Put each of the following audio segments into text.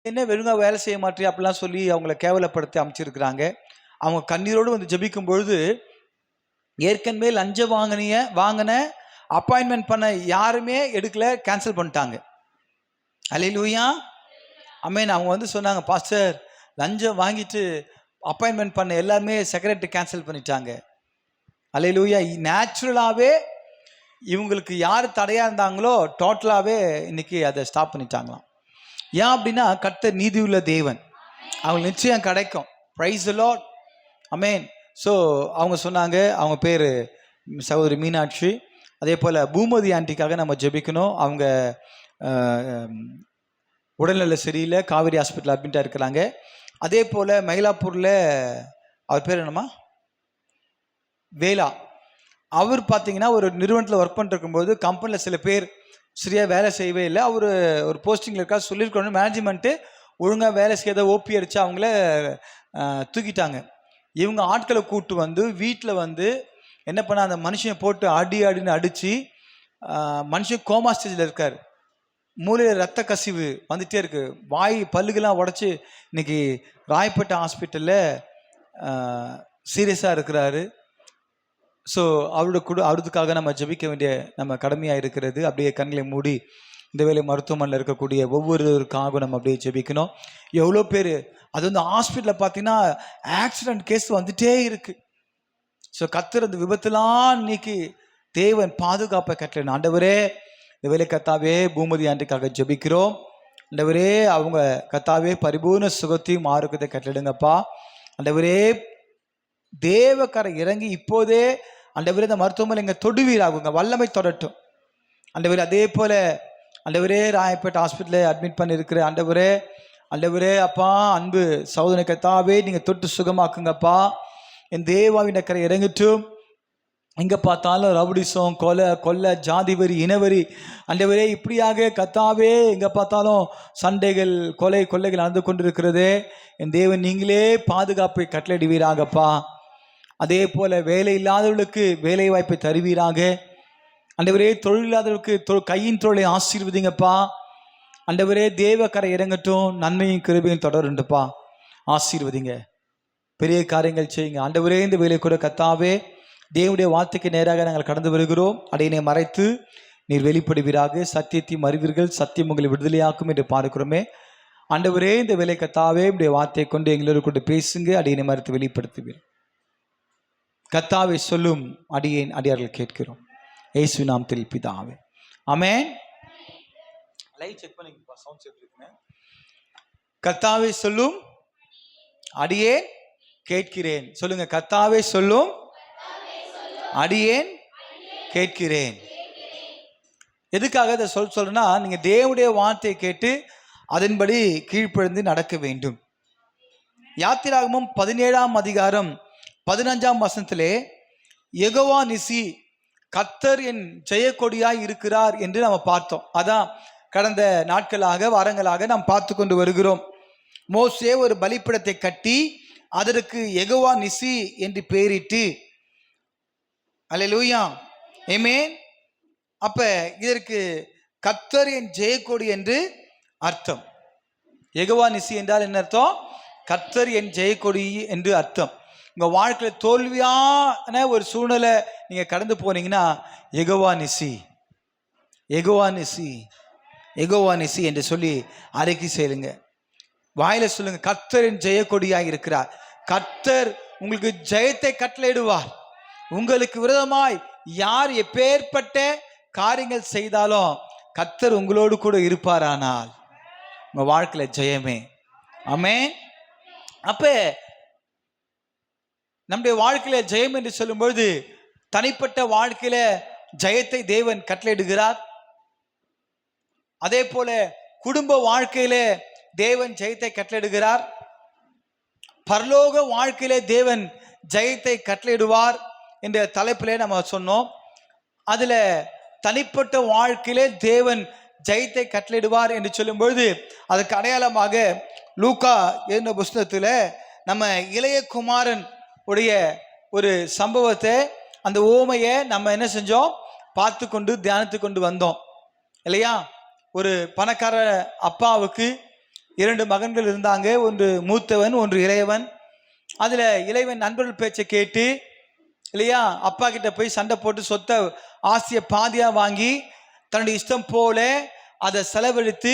என்ன வெறுங்க வேலை செய்ய மாட்டேன் அப்படிலாம் சொல்லி அவங்கள கேவலப்படுத்தி அமைச்சிருக்கிறாங்க. அவங்க கண்ணீரோடு வந்து ஜெபிக்கும் பொழுது ஏற்கனவே லஞ்சம் வாங்கின அப்பாயின்மெண்ட் பண்ண யாருமே எடுக்கல, கேன்சல் பண்ணிட்டாங்க. அல்லேலூயா, ஆமென். அவங்க வந்து சொன்னாங்க, பாஸ்டர் லஞ்சம் வாங்கிட்டு அப்பாயின்மெண்ட் பண்ண எல்லாருமே செக்ரட்டரி கேன்சல் பண்ணிட்டாங்க. அல்லேலூயா. நேச்சுரலாகவே இவங்களுக்கு யார் தடையாக இருந்தாங்களோ டோட்டலாகவே இன்னைக்கு அதை ஸ்டாப் பண்ணிட்டாங்களாம். ஏன் அப்படின்னா கர்த்தர் நீதி உள்ள தேவன், அவங்களுக்கு நிச்சயம் கிடைக்கும். Price the Lord, amen. So அவங்க சொன்னாங்க, அவங்க பேர் சகோதரி மீனாட்சி. அதே போல் பூமதி ஆண்டிக்காக நம்ம ஜெபிக்கணும். அவங்க உடல்நல சரியில்லை, காவேரி ஹாஸ்பிட்டல் அட்மிட்டாக இருக்கிறாங்க. அதே போல் மயிலாப்பூரில் அவர் பேர் என்னம்மா, வேலா. அவர் பார்த்தீங்கன்னா ஒரு நிறுவனத்தில் ஒர்க் பண்ணிருக்கும்போது கம்பெனியில் சில பேர் சரியாக வேலை செய்யவே இல்லை. அவர் ஒரு போஸ்டிங்கில் இருக்கா சொல்லியிருக்கணும். மேனேஜ்மெண்ட்டு ஒழுங்காக வேலை செய்யாத ஓபி அடித்து அவங்கள தூக்கிட்டாங்க. இவங்க ஆட்களை கூப்பிட்டு வந்து வீட்டில் வந்து என்ன பண்ண, அந்த மனுஷனை போட்டு அடின்னு அடித்து மனுஷன் கோமா ஸ்டேஜில் இருக்கார். மூளையில் ரத்த கசிவு வந்துகிட்டே இருக்கு, வாய் பல்லுக்கெல்லாம் உடச்சி இன்னைக்கு ராயப்பேட்டை ஹாஸ்பிட்டலில் சீரியஸாக இருக்கிறாரு. ஸோ அவருக்காக நம்ம ஜெபிக்க வேண்டிய நம்ம கடமையாக இருக்கிறது. அப்படியே கண்களை மூடி இந்த வேலை மருத்துவமனையில் இருக்கக்கூடிய ஒவ்வொருவருக்காக நம்ம அப்படியே ஜெபிக்கணும். எவ்வளோ பேர் அது வந்து ஹாஸ்பிட்டலில் பார்த்தீங்கன்னா ஆக்சிடென்ட் கேஸ் வந்துட்டே இருக்கு. ஸோ கர்த்தர் அந்த விபத்துலாம் நீக்கி தேவன் பாதுகாப்பை கட்டளை. ஆண்டவரே இந்த வேலை கர்த்தாவே பூமதி ஆண்டுக்காக ஜெபிக்கிறோம். ஆண்டவரே அவங்க கர்த்தாவே பரிபூர்ண சுகத்தையும் ஆரோக்கியத்தை கட்டளிடுங்கப்பா. ஆண்டவரே தேவக்கரை இறங்கி இப்போதே ஆண்டவரே இந்த மருத்துவமனை இங்கே தொடுவீராகுங்க, வல்லமை தொடட்டும் ஆண்டவரே. அதே போல ஆண்டவரே ராயப்பேட்டை ஹாஸ்பிட்டலில் அட்மிட் பண்ணியிருக்கிற ஆண்டவரே அப்பா அன்பு சகோதரனை கர்த்தாவே நீங்கள் தொட்டு சுகமாக்குங்கப்பா. என் தேவாவின் கரை இறங்கிட்டும். எங்கே பார்த்தாலும் ரவுடிசம், கொலை, ஜாதி வரி, இனவரி ஆண்டவரே இப்படியாக கர்த்தாவே எங்கே பார்த்தாலும் சண்டைகள், கொள்ளைகள் நடந்து கொண்டிருக்கிறதே. என் தேவன் நீங்களே பாதுகாப்பை கட்டளையிடுவீராகப்பா. அதே போல் வேலை இல்லாதவர்களுக்கு வேலை வாய்ப்பை தருவீராக ஆண்டவரே. தொழில் இல்லாதவர்களுக்கு கையின் தொழிலை ஆசீர்வதிங்கப்பா. ஆண்டவரே தேவக்கரை இறங்கட்டும், நன்மையும் கிருபையும் தொடருண்டுப்பா. ஆசீர்வதிங்க, பெரிய காரியங்கள் செய்யுங்க ஆண்டவரே. இந்த வேலை கூட கர்த்தாவே தேவனுடைய வார்த்தைக்கு நேராக நாங்கள் கடந்து வருகிறோம். அடையினை மறைத்து நீர் வெளிப்படுவீராக. சத்தியத்தையும் அறிவீர்கள், சத்தியம் உங்களை விடுதலையாக்கும் என்று பார்க்கிறோமே. ஆண்டவரே இந்த வேலை கர்த்தாவே உடைய வார்த்தையை கொண்டு எங்களோடு கொண்டு பேசுங்க. அடியினை மறைத்து வெளிப்படுத்துவீர் கர்த்தாவே. சொல்லும் அடியார்கள் கேட்கிறோம் இயேசு நாமத்தில் பிதாவே, ஆமென். லைட் செக் பண்ணிங்க, சவுண்ட் செக் பண்ணுங்க. கர்த்தாவே சொல்லும் அடியேன் கேட்கிறேன். சொல்லுங்க, கர்த்தாவே சொல்லும் அடியேன் கேட்கிறேன். எதுக்காக இதை சொல்றேன்னா, நீங்க தேவனுடைய வார்த்தையை கேட்டு அதன்படி கீழ்ப்படிந்து நடக்க வேண்டும். யாத்திராகமம் 17ஆம் அதிகாரம் 15ஆம் வசனத்திலே யெகோவா நிசி, கர்த்தர் என் ஜெயக்கொடியாய் இருக்கிறார் என்று நம்ம பார்த்தோம். அதான் கடந்த நாட்களாக வாரங்களாக நாம் பார்த்து கொண்டு வருகிறோம். மோசே ஒரு பலிபீடத்தை கட்டி அதற்கு யெகோவா நிசி என்று பெயரிட்டு, அல்லேலூயா, ஆமென். அப்ப இதற்கு கர்த்தர் என் ஜெயக்கொடி என்று அர்த்தம். யெகோவா நிசி என்றால் என்ன அர்த்தம்? கர்த்தர் என் ஜெயக்கொடி என்று அர்த்தம். உங்க வாழ்க்கையில் தோல்வியான ஒரு சூழ்நிலை நீங்க கடந்து போனீங்கன்னா யெகோவா நிசி, யெகோவா நிசி, யெகோவா நிசி என்று சொல்லி அறிக்கை செய்யுங்க. வாயில சொல்லுங்க, கர்த்தர் என் ஜெயக்கொடியாக இருக்கிறார். கர்த்தர் உங்களுக்கு ஜெயத்தை கட்டளையிடுவார். உங்களுக்கு விரோதமாய் யார் எப்பேற்பட்ட காரியங்கள் செய்தாலும் கர்த்தர் உங்களோடு கூட இருப்பாரானால் உங்க வாழ்க்கையில ஜெயமே. ஆமென். அப்ப நம்முடைய வாழ்க்கையில ஜெயம் என்று சொல்லும் பொழுது தனிப்பட்ட வாழ்க்கையில ஜெயத்தை தேவன் கட்டளையிடுகிறார். அதே போல குடும்ப வாழ்க்கையில தேவன் ஜெயத்தை கட்டளையிடுகிறார். பரலோக வாழ்க்கையிலே தேவன் ஜெயத்தை கட்டளையிடுவார் என்ற தலைப்பிலே நம்ம சொன்னோம். அதுல தனிப்பட்ட வாழ்க்கையிலே தேவன் ஜெயத்தை கட்டளையிடுவார் என்று சொல்லும் பொழுது அதுக்கு அடையாளமாக லூக்கா எழுதின புஸ்தகத்தில் நம்ம இளைய குமாரன் உடைய ஒரு சம்பவத்தை, அந்த ஓமையை நம்ம என்ன செஞ்சோம், பார்த்து கொண்டு தியானித்து கொண்டு வந்தோம் இல்லையா? ஒரு பணக்கார அப்பாவுக்கு 2 மகன்கள் இருந்தாங்க. ஒன்று மூத்தவன், ஒன்று இளையவன். அதுல இளையவன் நண்பர்கள் பேச்சை கேட்டு இல்லையா அப்பா கிட்ட போய் சண்டை போட்டு சொத்தை ஆசையை பாதியா வாங்கி தன்னுடைய இஷ்டம் போல அதை செலவழித்து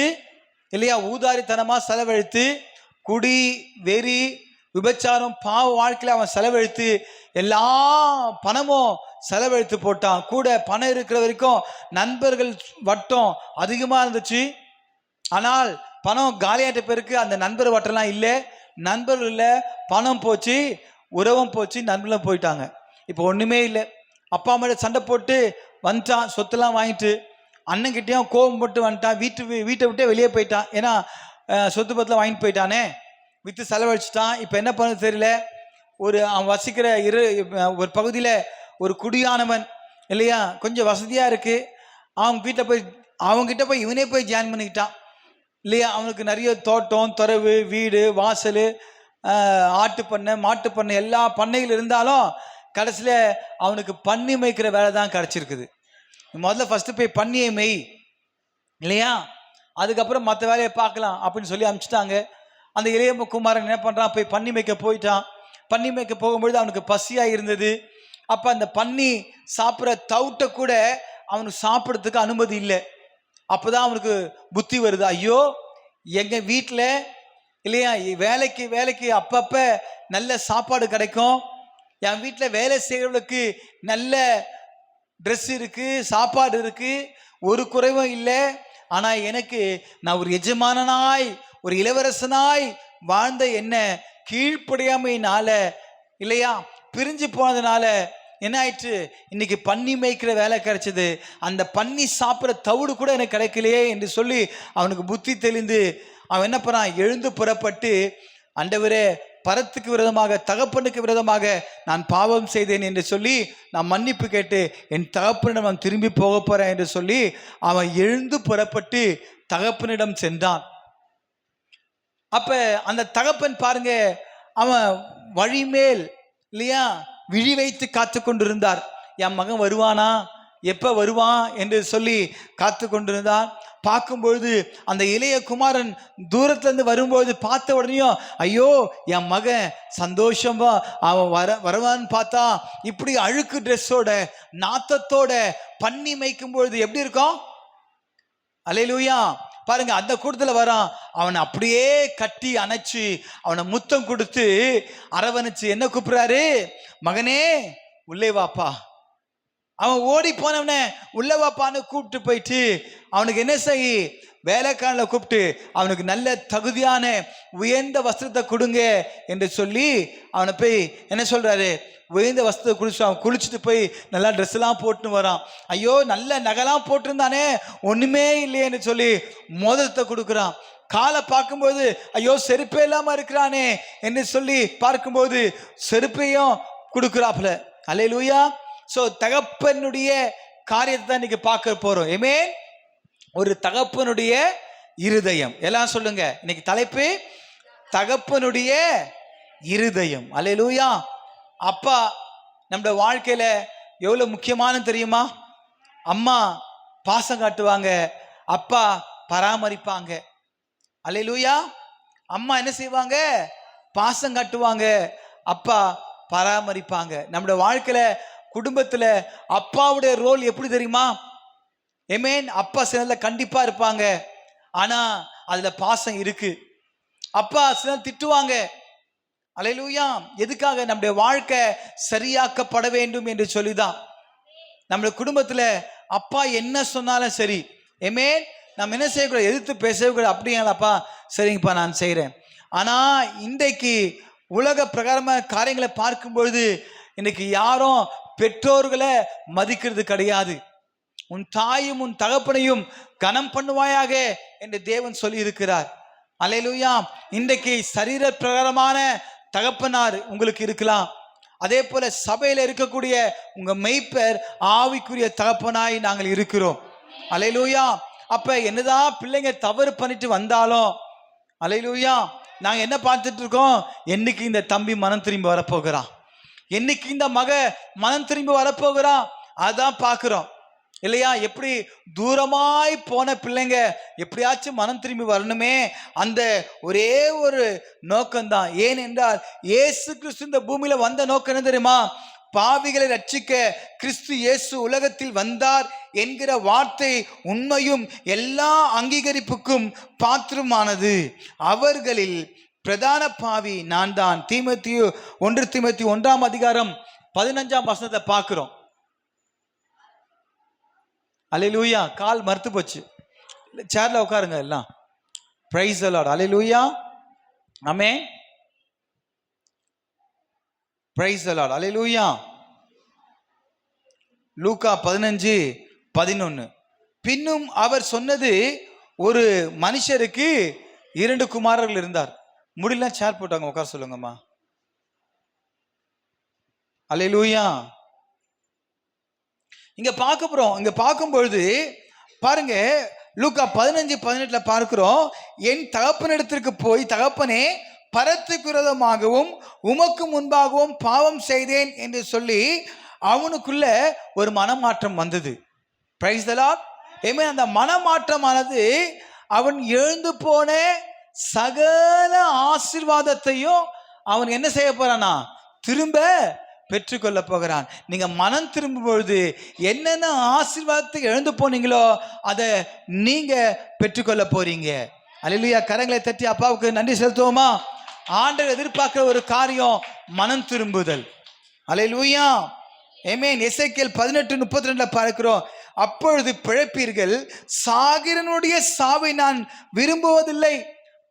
இல்லையா ஊதாரித்தனமா செலவழித்து குடி வெறி விபச்சாரம் பாவ வாழ்க்கையில அவன் செலவழித்து எல்லா பணமும் செலவழித்து போட்டான். கூட பணம் இருக்கிற வரைக்கும் நண்பர்கள் வட்டம் அதிகமா இருந்துச்சு. ஆனால் பணம் காலியாட்ட பேருக்கு அந்த நண்பர் வட்டம்லாம் இல்லை, நண்பர்கள் இல்லை, பணம் போச்சு, உறவும் போச்சு, நண்பர்களும் போயிட்டாங்க. இப்போ ஒண்ணுமே இல்லை. அப்பா அம்மா சண்டை போட்டு வந்துட்டான், சொத்தெல்லாம் வாங்கிட்டு அண்ணன்கிட்டயும் கோபம் போட்டு வந்துட்டான். வீட்டை விட்டே வெளியே போயிட்டான். ஏன்னா சொத்து பத்திலாம் வாங்கிட்டு போயிட்டானே, விற்று செலவழிச்சிட்டான். இப்போ என்ன பண்ண தெரியல. அவன் வசிக்கிற ஒரு பகுதியில் ஒரு குடியானவன் இல்லையா கொஞ்சம் வசதியாக இருக்கு, அவங்ககிட்ட போய் இவனே போய் ஜாயின் பண்ணிக்கிட்டான் இல்லையா. அவனுக்கு நிறைய தோட்டம் துறவு வீடு வாசல் ஆட்டு பண்ணை மாட்டு பண்ணை எல்லா பண்ணைகள் இருந்தாலும் கடைசியில் அவனுக்கு பன்னி மேய்க்கிற வேலை தான் கிடச்சிருக்குது. முதல்ல ஃபஸ்ட்டு போய் பன்னியை மெய் இல்லையா, அதுக்கப்புறம் மற்ற வேலையை பார்க்கலாம் அப்படின்னு சொல்லி அனுப்பிச்சிட்டாங்க. அந்த இளைய குமாரன் என்ன பண்ணுறான், போய் பன்னி மேய்க்க போயிட்டான். பன்னி மேய்க்க போகும்பொழுது அவனுக்கு பசியாக இருந்தது. அப்போ அந்த பன்னி சாப்பிட்ற தவுட்டை கூட அவனுக்கு சாப்பிட்றதுக்கு அனுமதி இல்லை. அப்போதான் அவனுக்கு புத்தி வருது, ஐயோ எங்கள் வீட்டில் இல்லையா வேலைக்கு அப்பப்போ நல்ல சாப்பாடு கிடைக்கும், என் வீட்டில் வேலை செய்கிறவளுக்கு நல்ல ட்ரெஸ் இருக்கு, சாப்பாடு இருக்கு, ஒரு குறைவும் இல்லை. ஆனால் எனக்கு நான் ஒரு எஜமானனாய் ஒரு இளவரசனாய் வாழ்ந்த என்ன கீழ்ப்படியாமையினால இல்லையா பிரிஞ்சு போனதுனால என்ன ஆயிடுச்சு, இன்னைக்கு பன்னி மேய்க்கிற வேலை கிடைச்சது, அந்த பன்னி சாப்பிட்ற தவிடு கூட எனக்கு கிடைக்கலையே என்று சொல்லி அவனுக்கு புத்தி தெளிந்து அவன் என்ன பண்ணான், எழுந்து புறப்பட்டு ஆண்டவரே பரத்துக்கு விரோதமாக தகப்பனுக்கு விரோதமாக நான் பாவம் செய்தேன் என்று சொல்லி நான் மன்னிப்பு கேட்டு என் தகப்பனிடம் நான் திரும்பி போக போறேன் என்று சொல்லி அவன் எழுந்து புறப்பட்டு தகப்பனிடம் சென்றான். அப்ப அந்த தகப்பன் பாருங்க, அவன் வழிமேல் இல்லையா விழி வைத்து காத்து கொண்டிருந்தார். என் மகன் வருவானா, எப்ப வருவான் என்று சொல்லி காத்து கொண்டிருந்தான். பார்க்கும்பொழுது அந்த இளைய குமாரன் தூரத்துல இருந்து வரும்போது பார்த்த உடனேயும் ஐயோ என் மகன் சந்தோஷமா அவன் வருவான்னு பார்த்தா இப்படி அழுக்கு ட்ரெஸ்ஸோட நாத்தத்தோட பன்னி மேய்க்கும் பொழுது எப்படி இருக்கும், அல்லேலூயா. பாருங்க அந்த கூட்டத்தில் வரான், அவனை அப்படியே கட்டி அணைச்சு அவனை முத்தம் கொடுத்து அரவணைச்சு என்ன கூப்பிடுறாரு, மகனே உள்ளே வாப்பா. அவன் ஓடி போனவன உள்ள வாப்பான்னு கூப்பிட்டு போயிட்டு அவனுக்கு என்ன செய், வேலைக்காரனை கூப்பிட்டு அவனுக்கு நல்ல தகுதியான உயர்ந்த வஸ்திரத்தை கொடுங்க என்று சொல்லி அவனை போய் என்ன சொல்றாரு, உயர்ந்த வஸ்திரத்தை குளிச்சு அவன் குளிச்சுட்டு போய் நல்லா ட்ரெஸ் எல்லாம் போட்டுன்னு வரான். ஐயோ நல்ல நகைலாம் போட்டிருந்தானே ஒண்ணுமே இல்லையேன்னு சொல்லி மோதிரத்தை கொடுக்குறான். காலை பார்க்கும்போது ஐயோ செருப்பே இல்லாம இருக்கிறானே என்று சொல்லி பார்க்கும்போது செருப்பையும் கொடுக்குறாப்புல. அல்லேலூயா. சோ தகப்பனுடைய காரியத்தை தான் இன்னைக்கு பார்க்க போறோம். ஆமென். ஒரு தகப்பனுடைய இருதயம். எல்லாம் சொல்லுங்க, இன்னைக்கு தலைப்பு தகப்பனுடைய இருதயம். அல்லேலூயா. அப்பா நம்முடைய வாழ்க்கையில எவ்வளவு முக்கியமானது தெரியுமா? அம்மா பாசம் காட்டுவாங்க, அப்பா பராமரிப்பாங்க. அல்லேலூயா. அம்மா என்ன செய்வாங்க, பாசம் காட்டுவாங்க, அப்பா பராமரிப்பாங்க. நம்முடைய வாழ்க்கையில குடும்பத்துல அப்பாவுடைய ரோல் எப்படி தெரியுமா? ஆமென். அப்பா சில கண்டிப்பா இருப்பாங்க, ஆனா அதுல பாசம் இருக்கு. அப்பா சில திட்டுவாங்க. அல்லேலூயா. எதுக்காக? நம்முடைய வாழ்க்கை சரியாக்கப்பட வேண்டும் என்று சொல்லிதான். நம்முடைய குடும்பத்துல அப்பா என்ன சொன்னாலும் சரி, ஆமென், நம்ம என்ன செய்யக்கூடாது, எதிர்த்து பேசவே கூடாது. அப்படியாப்பா, சரிங்கப்பா நான் செய்யறேன். ஆனா இன்றைக்கு உலக பிரகாரமான காரியங்களை பார்க்கும்பொழுது இன்னைக்கு யாரும் பெற்றோர்களை மதிக்கிறது கிடையாது. உன் தாயும் உன் தகப்பனையும் கனம் பண்ணுவாயாக என்று தேவன் சொல்லி இருக்கிறார். அல்லேலூயா. இன்றைக்கு சரீர பிரகாரமான தகப்பனார் உங்களுக்கு இருக்கலாம், அதே போல சபையில இருக்கக்கூடிய உங்க மெய்ப்பர் ஆவிக்குரிய தகப்பனாய் நாங்கள் இருக்கிறோம். அல்லேலூயா. அப்ப என்னதான் பிள்ளைங்க தவறு பண்ணிட்டு வந்தாலும் அல்லேலூயா நாங்க என்ன பார்த்துட்டு இருக்கோம், என்னைக்கு இந்த தம்பி மனம் திரும்பி வரப்போகிறான், என்னைக்கு இந்த மக மனம் திரும்பி வரப்போகிறான், அதான் பார்க்கிறோம். இல்லையா? எப்படி தூரமாய் போன பிள்ளைங்க எப்படியாச்சும் மனம் திரும்பி வரணுமே, அந்த ஒரே ஒரு நோக்கம்தான். ஏனென்றால் இயேசு கிறிஸ்து இந்த பூமியில வந்த நோக்கம் என்ன தெரியுமா? பாவிகளை ரட்சிக்க கிறிஸ்து இயேசு உலகத்தில் வந்தார் என்கிற வார்த்தை உண்மையும் எல்லா அங்கீகரிப்புக்கும் பாத்திரமானது. அவர்களில் பிரதான பாவி நான் தான். 1 தீமோத்தேயு 1:15 பார்க்கிறோம். அல்லேலூயா. கால் மறுத்து போச்சு, சேர்ல உட்காருங்க எல்லாம். Praise the Lord. Hallelujah. Amen. Praise the Lord. Hallelujah. லூக்கா 15:11. பின்னும் அவர் சொன்னது, ஒரு மனுஷருக்கு 2 குமாரர்கள் இருந்தார். முடியலாம் சேர் போட்டாங்க, உட்கார சொல்லுங்கம்மா. அல்லேலூயா. இங்க பார்க்கும் பொழுது பாருங்க, லூக்கா 15:18 பார்க்கிறோம். என் தகப்பனிடத்திற்கு போய், தகப்பனே, பரத்துக்கு விரோதமாகவும் உமக்கு முன்பாகவும் பாவம் செய்தேன் என்று சொல்லி அவனுக்குள்ள ஒரு மனமாற்றம் வந்தது. Praise the Lord. ஆமென். அந்த மனமாற்றமானது அவன் எழுந்து போன சகல ஆசீர்வாதத்தையும் அவன் என்ன செய்ய போறானா? திரும்ப பெற்றுக்கொள்ள போகிறான். நீங்க மனம் திரும்பும் பொழுது என்னென்ன ஆசீர்வாதத்தை எழுந்து போனீங்களோ அதை நீங்க பெற்றுக்கொள்ள போறீங்க. அல்லேலூயா. கரங்களை தட்டி அப்பாவுக்கு நன்றி செலுத்துவோமா? ஆண்டவர் எதிர்பார்க்கிற ஒரு காரியம் மனம் திரும்புதல். அல்லேலூயா. ஆமென். எசேக்கியேல் 18:32 பார்க்கிறோம். அப்பொழுது பிழைப்பீர்கள், சாகிறனுடைய சாவை நான் விரும்புவதில்லை.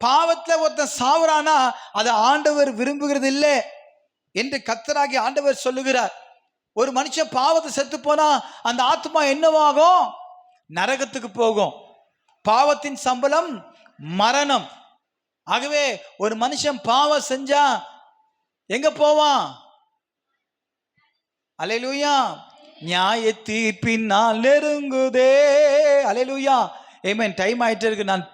பாவத்துல ஒருத்தன் சாவுறானா அதை ஆண்டவர் விரும்புகிறது இல்லை என்று கர்த்தராகிய ஆண்டவர் சொல்லுகிறார். ஒரு மனுஷன் பாவத்தை செத்து போனா அந்த ஆத்மா என்னவாகும்? நரகத்துக்கு போகும். பாவத்தின் சம்பளம் மரணம். ஆகவே ஒரு மனுஷன் பாவம் செஞ்சா எங்க போவான்? அல்லேலூயா. நியாய தீர்ப்பின் நாள் நெருங்குதே. அல்லேலூயா. ஆமென். டைம் ஆயிட்டே இருக்கு. நான்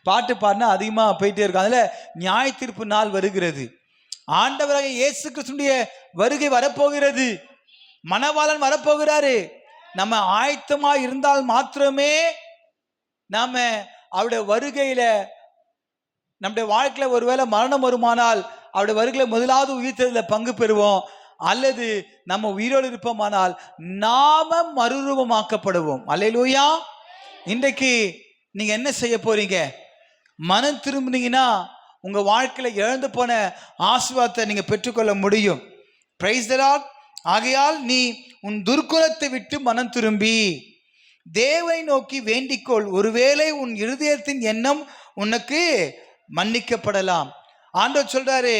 பாட்டு பாடினா அதிகமா போயிட்டே இருக்கும். அதுல நியாய தீர்ப்பு நாள் வருகிறது. ஆண்டவராக இயேசு கிறிஸ்துவினுடைய வருகை வரப்போகிறது. மணவாளன் வரப்போகிறாரு. நம்ம ஆயத்தமா இருந்தால் மாத்திரமே நாம அவருடைய வருகையில, நம்முடைய வாழ்க்கையில ஒருவேளை மரணம் வருமானால் அவருடைய வருகையில முதலாவது உயிர்த்தெழுதலில் பங்கு பெறுவோம். அல்லது நம்ம உயிரோடு இருப்போமானால் நாம மறுரூபமாக்கப்படுவோம். அல்லேலூயா. இன்றைக்கு நீங்க என்ன செய்ய போறீங்க? மனம் திரும்பினீங்கன்னா உங்க வாழ்க்கையில இழந்து போன ஆசீர்வாதத்தை நீங்க பெற்றுக்கொள்ள முடியும். Price the Lord. ஆகையால் நீ உன் துர்க்குணத்தை விட்டு மனம் திரும்பி தேவனை நோக்கி வேண்டிக்கொள். ஒருவேளை உன் இருதயத்தின் எண்ணம் உனக்கு மன்னிக்கப்படலாம். ஆண்டவர் சொல்றாரு,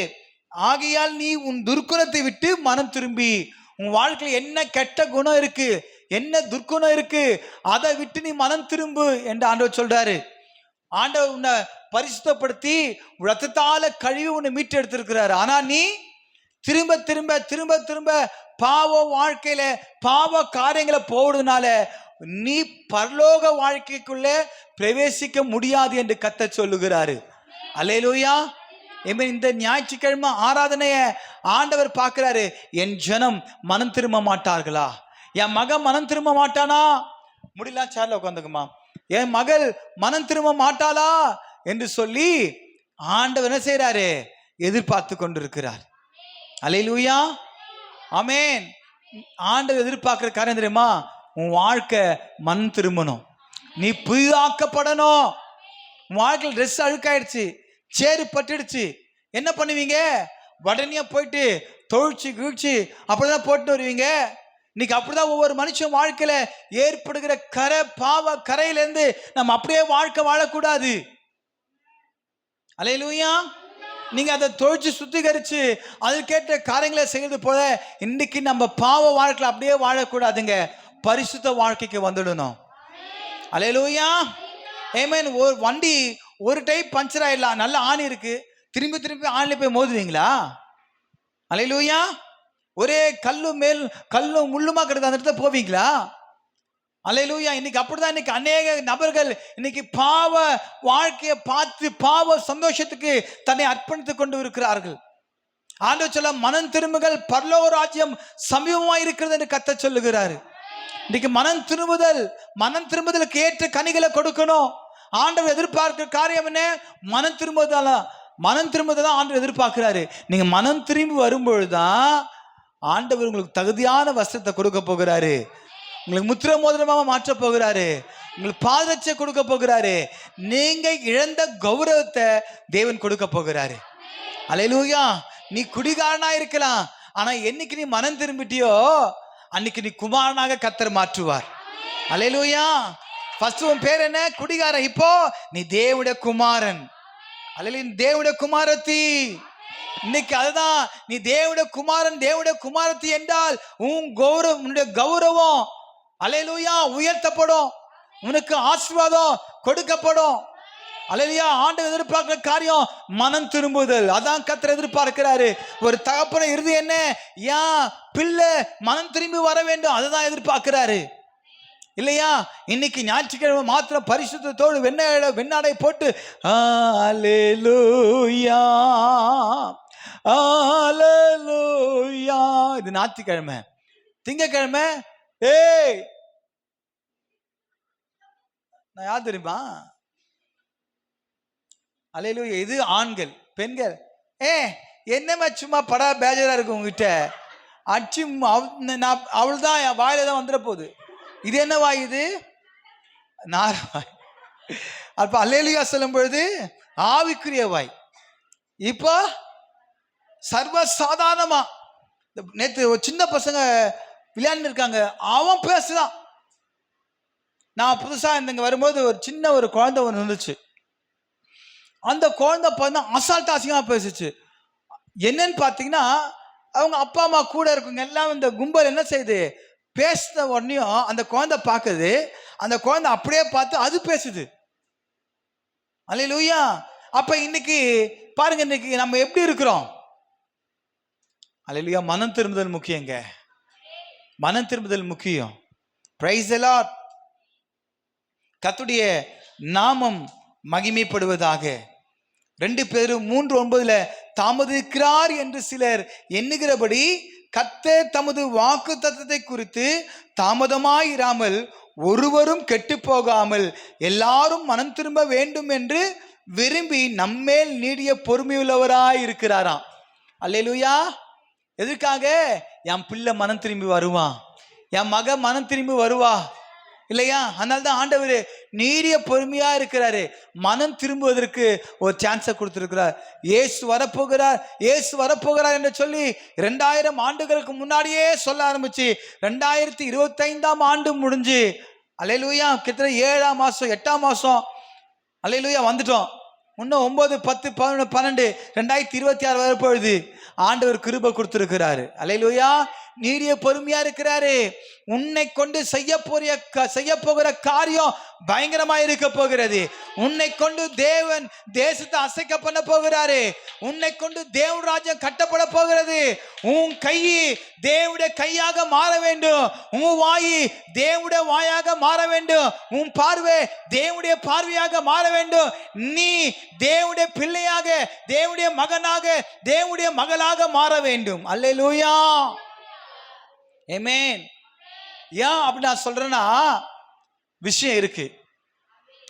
ஆகையால் நீ உன் துர்க்குணத்தை விட்டு மனம் திரும்பி, உன் வாழ்க்கையில் என்ன கெட்ட குணம் இருக்கு, என்ன துர்க்குணம் இருக்கு, அதை விட்டு நீ மனம் திரும்பு என்று ஆண்டவர் சொல்றாரு. ஆண்டவர் உன்னை பரிசுத்தப்படுத்தி ரத்தத்தால கழுவி உன்னை மீட்டு எடுத்திருக்கிறாரு. ஆனா நீ திரும்ப திரும்ப திரும்ப திரும்ப பாவ வாழ்க்கையில பாவ காரியங்களை போடுறதுனால நீ பரலோக வாழ்க்கைக்குள்ள பிரவேசிக்க முடியாது என்று கர்த்தர் சொல்லுகிறாரு. அல்லேலூயா. இந்த ஞாயிற்றுக்கிழமை ஆராதனைய ஆண்டவர் பார்க்கிறாரு. என் ஜனம் மனம் திரும்ப மாட்டார்களா? என் மகன் மனம் திரும்ப மாட்டானா? முடியல, சேர்ல உட்காந்துக்குமா. என் மகள் மனம் திரும்ப மாட்டாளா என்று சொல்லி ஆண்டவர் என்ன செய்யறாரு? எதிர்பார்த்து கொண்டிருக்கிறார். அல்லேலூயா. ஆமென். ஆண்டவர் எதிர்பார்க்கிற காரியம் தெரியுமா? உன் வாழ்க்கை மனம் திரும்பணும், நீ புதிதாக்கப்படணும். உன் வாழ்க்கையில் ட்ரெஸ் அழுக்காயிடுச்சு, சேரு பட்டுடுச்சு, என்ன பண்ணுவீங்க? உடனே போயிட்டு தொழிற்சி கீழ்ச்சி அப்படிதான் போட்டு வருவீங்க. இன்னைக்கு அப்படிதான் ஒவ்வொரு மனுஷன் வாழ்க்கையில ஏற்படுகிற பாவ கரையிலிருந்து நம்ம அப்படியே வாழ்க்கை வாழக்கூடாது. அல்லேலூயா. நீங்க அதை தொழிற்சி சுத்திகரிச்சு அதுக்கேற்ற காரியங்களை செய்யறது போல இன்னைக்கு நம்ம பாவ வாழ்க்கையில அப்படியே வாழக்கூடாதுங்க. பரிசுத்த வாழ்க்கைக்கு வந்துடணும். அல்லேலூயா. ஆமென். ஒரு வண்டி ஒரு டைப் பஞ்சர் ஆயிடலாம், நல்ல ஆணி இருக்கு, திரும்பி திரும்பி ஆணில போய் மோதுவீங்களா? அல்லேலூயா. ஒரே கல்லும் முள்ளுமா கிடக்கு, அந்த இடத்துல போவீங்களா? அல்லேலூயா. இன்னைக்கு அப்படிதான். இன்னைக்கு அநேக நபர்கள் இன்னைக்கு பாவ வாழ்க்கையை பார்த்து பாவ சந்தோஷத்துக்கு தன்னை அர்ப்பணித்துக் கொண்டு இருக்கிறார்கள். ஆண்டவர் சொல்ல, மனம் திரும்புங்கள், பரலோக ராஜ்யம் சமீபமாய் இருக்கிறது என்று கர்த்தர் சொல்லுகிறாரு. இன்னைக்கு மனம் திரும்புதலுக்கு ஏற்ற கனிகளை கொடுக்கணும். ஆண்டவர் எதிர்பார்க்கிற காரியம் என்ன? மனம் திரும்புதல் ஆண்டவர் எதிர்பார்க்கிறாரு. நீங்க மனம் திரும்பி வரும்பொழுதுதான் ஆண்டவர் உங்களுக்கு தகுதியான வஸ்திரத்தை கொடுக்க போகிறாரு. உங்களுக்கு முத்திர மோதிரமாக மாற்ற போகிறாரு. உங்களுக்கு பாதரட்சை கொடுக்க போகிறாரு. நீங்க இழந்த கௌரவத்தை தேவன் கொடுக்க போகிறாரு. அல்லேலூயா. நீ குடிகாரனா இருக்கலாம், ஆனா என்னைக்கு நீ மனம் திரும்பிட்டியோ அன்னைக்கு நீ குமாரனாக கர்த்தர் மாற்றுவார். அல்லேலூயா. ஃபர்ஸ்ட் உன் பேர் என்ன? குடிகாரன். இப்போ நீ தேவனுடைய குமாரன். அல்லேலூயா. தேவனுடைய குமாரத்தி. இன்னைக்கு அதுதான், நீ தேவனுடைய குமாரன், தேவனுடைய குமாரத்தி என்றால் உன்னுடைய கௌரவம் அல்லேலூயா உயர்த்தப்படும். உனக்கு ஆசீர்வாதம் கொடுக்கப்படும். அல்லேலூயா. ஆண்டவர் எதிர்பார்க்கிற காரியம் மனம் திரும்புதல். அதான் கர்த்தர் எதிர்பார்க்கிறாரு. ஒரு தகப்பன இறுதி என்ன? பிள்ளை மனம் திரும்பி வர வேண்டும். அதுதான் எதிர்பார்க்கிறாரு இல்லையா? இன்னைக்கு ஞாயிற்றுக்கிழமை மாத்திரம் பரிசுத்தத்தோடு வெண்ணாடை போட்டு அல்லேலூயா அல்லேலூயா. இது ஞாயிற்றுக்கிழமை. திங்கக்கிழமை நான் யார் தெரியுமா? அல்லேலூயா. இது ஆண்கள். பெண்கள் என்னமா சும்மா படா பேஜரா இருக்கு உங்ககிட்ட அச்சு, அவள் தான் என் வாயில தான் வந்துட போகுது. இது என்ன வாய்? இது நாரவாய். அப்ப அல்லேலூயா சொல்லும் பொழுது ஆவிக்குரிய வாய். இப்போ சர்வசாதாரணமா நேற்று ஒரு சின்ன பசங்க விளையாண்டு இருக்காங்க, அவன் பேசுதான். நான் புதுசா இங்க வரும்போது ஒரு சின்ன ஒரு குழந்தை ஒன்று இருந்துச்சு. அந்த குழந்தை பார்த்தா அசால்ட் அசிங்கமா பேசுச்சு. என்னன்னு பார்த்தீங்கன்னா, அவங்க அப்பா அம்மா கூட இருக்குங்க எல்லாம் இந்த கும்பல் என்ன செய்யுது, பேசுன உடனேயும் அந்த குழந்தை பார்க்குது, அந்த குழந்தை அப்படியே பார்த்து அது பேசுது. அல்லேலூயா. அப்ப இன்னைக்கு பாருங்க, இன்னைக்கு நம்ம எப்படி இருக்கிறோம்? அல்லேலூயா. மனம் திரும்புதல் முக்கியங்க. மனம் திரும்புதல் முக்கியம். Price the Lord. கர்த்தருடைய நாமம் மகிமைப்படுவதாக. 2 பேதுரு 3:9 தாமதிக்கிறார் என்று சிலர் எண்ணுகிறபடி கர்த்தர் தமது வாக்கு தத்தத்தை குறித்து தாமதமாயிராமல் ஒருவரும் கெட்டு போகாமல் எல்லாரும் மனம் திரும்ப வேண்டும் என்று விரும்பி நம்மேல் நீடிய பொறுமையுள்ளவராய் இருக்கிறாராம். அல்லேலூயா. எதற்காக? என் பிள்ளை மனம் திரும்பி வருவான், என் மகன் மனம் திரும்பி வருவா இல்லையா? அதனால தான் ஆண்டவர் நீடிய பொறுமையா இருக்கிறாரு. மனம் திரும்புவதற்கு ஒரு சான்ஸை கொடுத்திருக்கிறார். இயேசு வரப்போகிறார் என்று சொல்லி 2000 ஆண்டுகளுக்கு முன்னாடியே சொல்ல ஆரம்பிச்சு 2025ஆம் ஆண்டு முடிஞ்சு அல்லேலூயா கிட்டத்தட்ட 7ஆம் மாசம் 8ஆம் மாசம் அல்லேலூயா வந்துட்டோம். இன்னும் 9, 10, 11, 12 2026 வரப்பொழுது ஆண்டவர் கிருபை கொடுத்திருக்கிறாரு. அல்லேலூயா. நீடிய பொறுமையா இருக்கிறாரு. உன்னை கொண்டு செய்ய போகிற காரியம் பயங்கரமா இருக்க போகிறது. உன்னை கொண்டு தேவன் தேசத்தை அசைக்க பண்ண போகிறாரு. உன்னை கொண்டு தேவன் ராஜ்யம் கட்டப்பட போகிறது. உன் கை தேவனுடைய கையாக மாற வேண்டும். உன் வாய் தேவனுடைய வாயாக மாற வேண்டும். உன் பார்வை தேவனுடைய பார்வையாக மாற வேண்டும். நீ தேவனுடைய பிள்ளையாக, தேவனுடைய மகனாக, தேவனுடைய மகளாக மாற வேண்டும். அல்லேலூயா. ஆமென். ஏன் அப்படி நான் சொல்றேன்னா விஷயம் இருக்கு.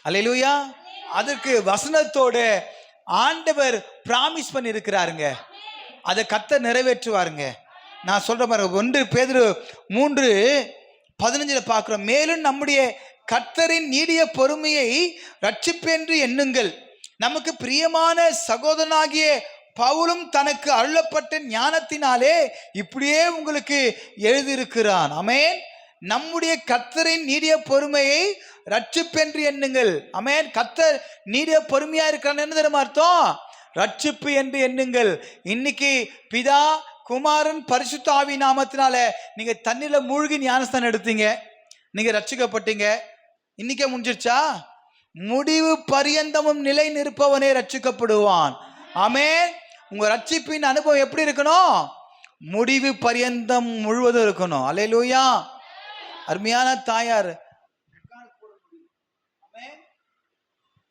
அல்லேலூயா. அதற்கு வசனத்தோட ஆண்டவர் பிராமிஸ் பண்ணி இருக்கிறாருங்க. அதை கர்த்தர் நிறைவேற்றுவாருங்க. நான் சொல்ற மாதிரி 1 பேதுரு 3:15 பார்க்கிறோம். மேலும் நம்முடைய கர்த்தரின் நீடிய பொறுமையை ரட்சிப்பென்று எண்ணுங்கள். நமக்கு பிரியமான சகோதரனாகிய பவுலும் தனக்கு அருளப்பட்ட ஞானத்தினாலே இப்படியே உங்களுக்கு எழுதியிருக்கிறான். ஆமென். நம்முடைய கர்த்தரின் நீடிய பொறுமையை ரட்சிப்பென்று எண்ணுங்கள். ஆமென். கர்த்தர் நீடிய பொறுமையா இருக்கிறான்னு என்ன தெரியுமா அர்த்தம்? ரட்சிப்பு என்று எண்ணுங்கள். இன்னைக்கு பிதா, குமாரன், பரிசுத்த ஆவி நாமத்தினால நீங்க தண்ணில மூழ்கி ஞானஸ்தானம் எடுத்தீங்க, நீங்க ரட்சிக்கப்பட்டீங்க. இன்னைக்கே முடிஞ்சிருச்சா? முடிவு பரியந்தமும் நிலை நிற்பவனே ரட்சிக்கப்படுவான். ஆமென். உங்க ரட்சிப்பின் அனுபவம் எப்படி இருக்கணும்? முடிவு பரியந்தம் முழுவதும் இருக்கணும். அல்லேலூயா. அருமையான தாயார்.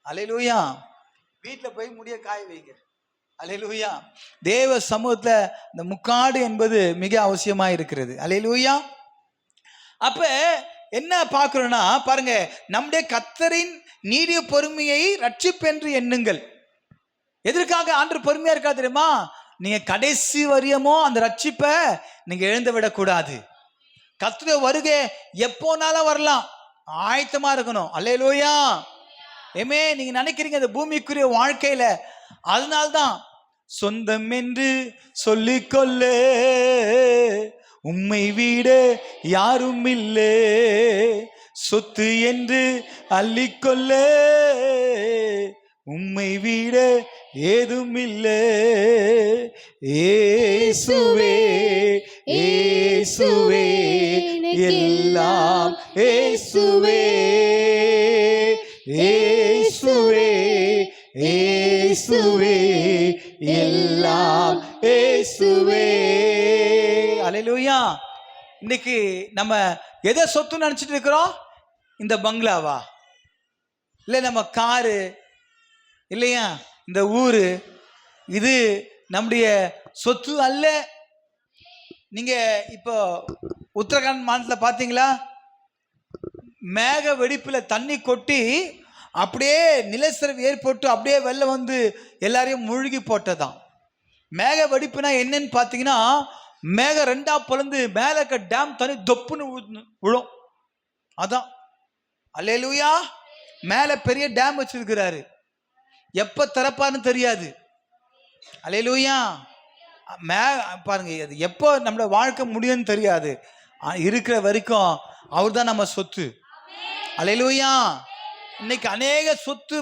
அல்லேலூயா. வீட்டுல போய் முடிய காய வைங்க. அல்லேலூயா. தேவ சமூகத்துல இந்த முக்காடு என்பது மிக அவசியமா இருக்கிறது. அல்லேலூயா. அப்ப என்ன பார்க்கிறோம்னா பாருங்க, நம்முடைய கர்த்தரின் நீடிய பொறுமையை ரட்சிப்பென்று எண்ணுங்கள். எதற்காக ஆண்டவர் பொறுமையா இருக்கா தெரியுமா? நீங்க கடைசி வரியமோ அந்த ரட்சிப்பை நீங்க எழுந்து விடக்கூடாது. கர்த்தருடைய வருகை எப்போனாலும் வரலாம், ஆயத்தமா இருக்கணும். அல்லேலூயா, ஏமே. நீங்க நினைக்கிறீங்க இந்த பூமிக்குரிய வாழ்க்கையில, அதனால்தான் சொந்தம் என்று சொல்லிக்கொள்ள உம்மை வீட யாரும் இல்லை, சொத்து என்று அள்ளிக்கொள்ள உம்மை வீட ஏதும் இல்லை. இயேசுவே இயேசுவே எல்லாம் இயேசுவே, இயேசுவே இயேசுவே எல்லாம் இயேசுவே. அல்லேலூயா. இன்னைக்கு நம்ம எதை சொத்து நினைச்சிட்டு இருக்கிறோம்? இந்த பங்களாவா, இல்லை நம்ம காரு, இல்லையா இந்த ஊரு, இது நம்முடைய சொத்து அல்ல. நீங்க இப்போ உத்தரகாண்ட் மாநிலத்தில் பார்த்தீங்களா, மேக வெடிப்புல தண்ணி கொட்டி அப்படியே நிலச்சரிவு ஏற்பட்டு அப்படியே வெள்ளம் வந்து எல்லாரையும் மூழ்கி போட்டதான். மேக வெடிப்புனா என்னன்னு பார்த்தீங்கன்னா, மேகம் ரெண்டா பொழந்து மேலே இருக்க டேம் தண்ணி தொப்புன்னு விழும். அதான். அல்லேலூயா. மேலே பெரிய டேம் வச்சிருக்கிறாரு, எப்போ திறப்பான்னு தெரியாது. அல்லேலூயா. பாருங்க, அது எப்போ நம்மளோட வாழ்க்கை முடியும்னு தெரியாது. இருக்கிற வரைக்கும் அவர் தான் நம்ம சொத்து. அல்லேலூயா. இன்னைக்கு அநேக சொத்து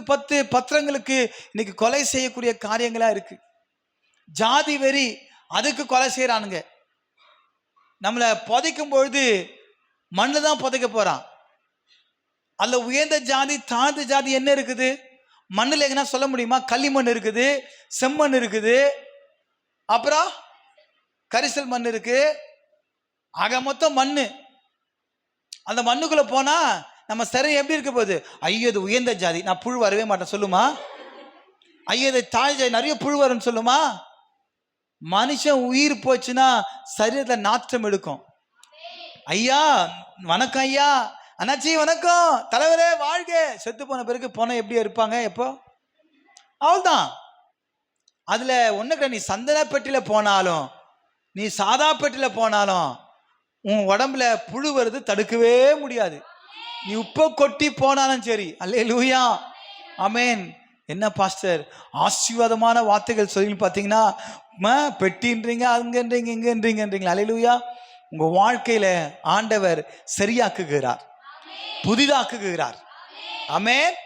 பத்திரங்களுக்கு இன்னைக்கு கொலை செய்யக்கூடிய காரியங்களா இருக்கு. ஜாதி வெறி, அதுக்கு கொலை செய்யறானுங்க. நம்மளை புதைக்கும் பொழுது மண்ணில் தான் புதைக்க போறான். அதுல உயர்ந்த ஜாதி தாழ்ந்த ஜாதி என்ன இருக்குது? மண்ணில் எங்கன்னா சொல்ல முடியுமா? களிமண் இருக்குது, செம்மண் இருக்குது, அப்புறம் கரிசல் மண் இருக்கு. ஆக மொத்தம் மண்ணு. அந்த மண்ணுக்குள்ள போனா நம்ம சரி எப்படி இருக்க போகுது? ஐயோ இது உயர்ந்த ஜாதி, நான் புழு வரவே மாட்டேன் சொல்லுமா? ஐயோ இது தாழ் ஜாதி, நிறைய புழு வரும்னு சொல்லுமா? மனுஷன் உயிர் போச்சுன்னா சரீரத்தில் நாற்றம் எடுக்கும். ஐயா வணக்கம், ஐயா அண்ணாச்சி வணக்கம், தலைவரே வாழ்க. செத்து போன பிறகு போன எப்படி இருப்பாங்க? எப்போ? அவ்வளவுதான். அதுல ஒண்ணுக்கு நீ சந்தன பெட்டியில போனாலும் நீ சாதா பெட்டியில போனாலும் உன் உடம்புல புழு வருது தடுக்கவே முடியாது. நீ உப்ப கொட்டி போனாலும் சரி. அல்லேலூயா, ஆமென். என்ன பாஸ்டர் ஆசீர்வாதமான வார்த்தைகள் சொல்லி பார்த்தீங்கன்னா, பெட்டின்றீங்க, அங்கன்றீங்க, இங்கன்றீங்கன்றீங்களா? அல்லேலூயா. உங்க வாழ்க்கையில ஆண்டவர் சரியாக்குகிறார், புதிதாக்குகிறார். ஆமென்.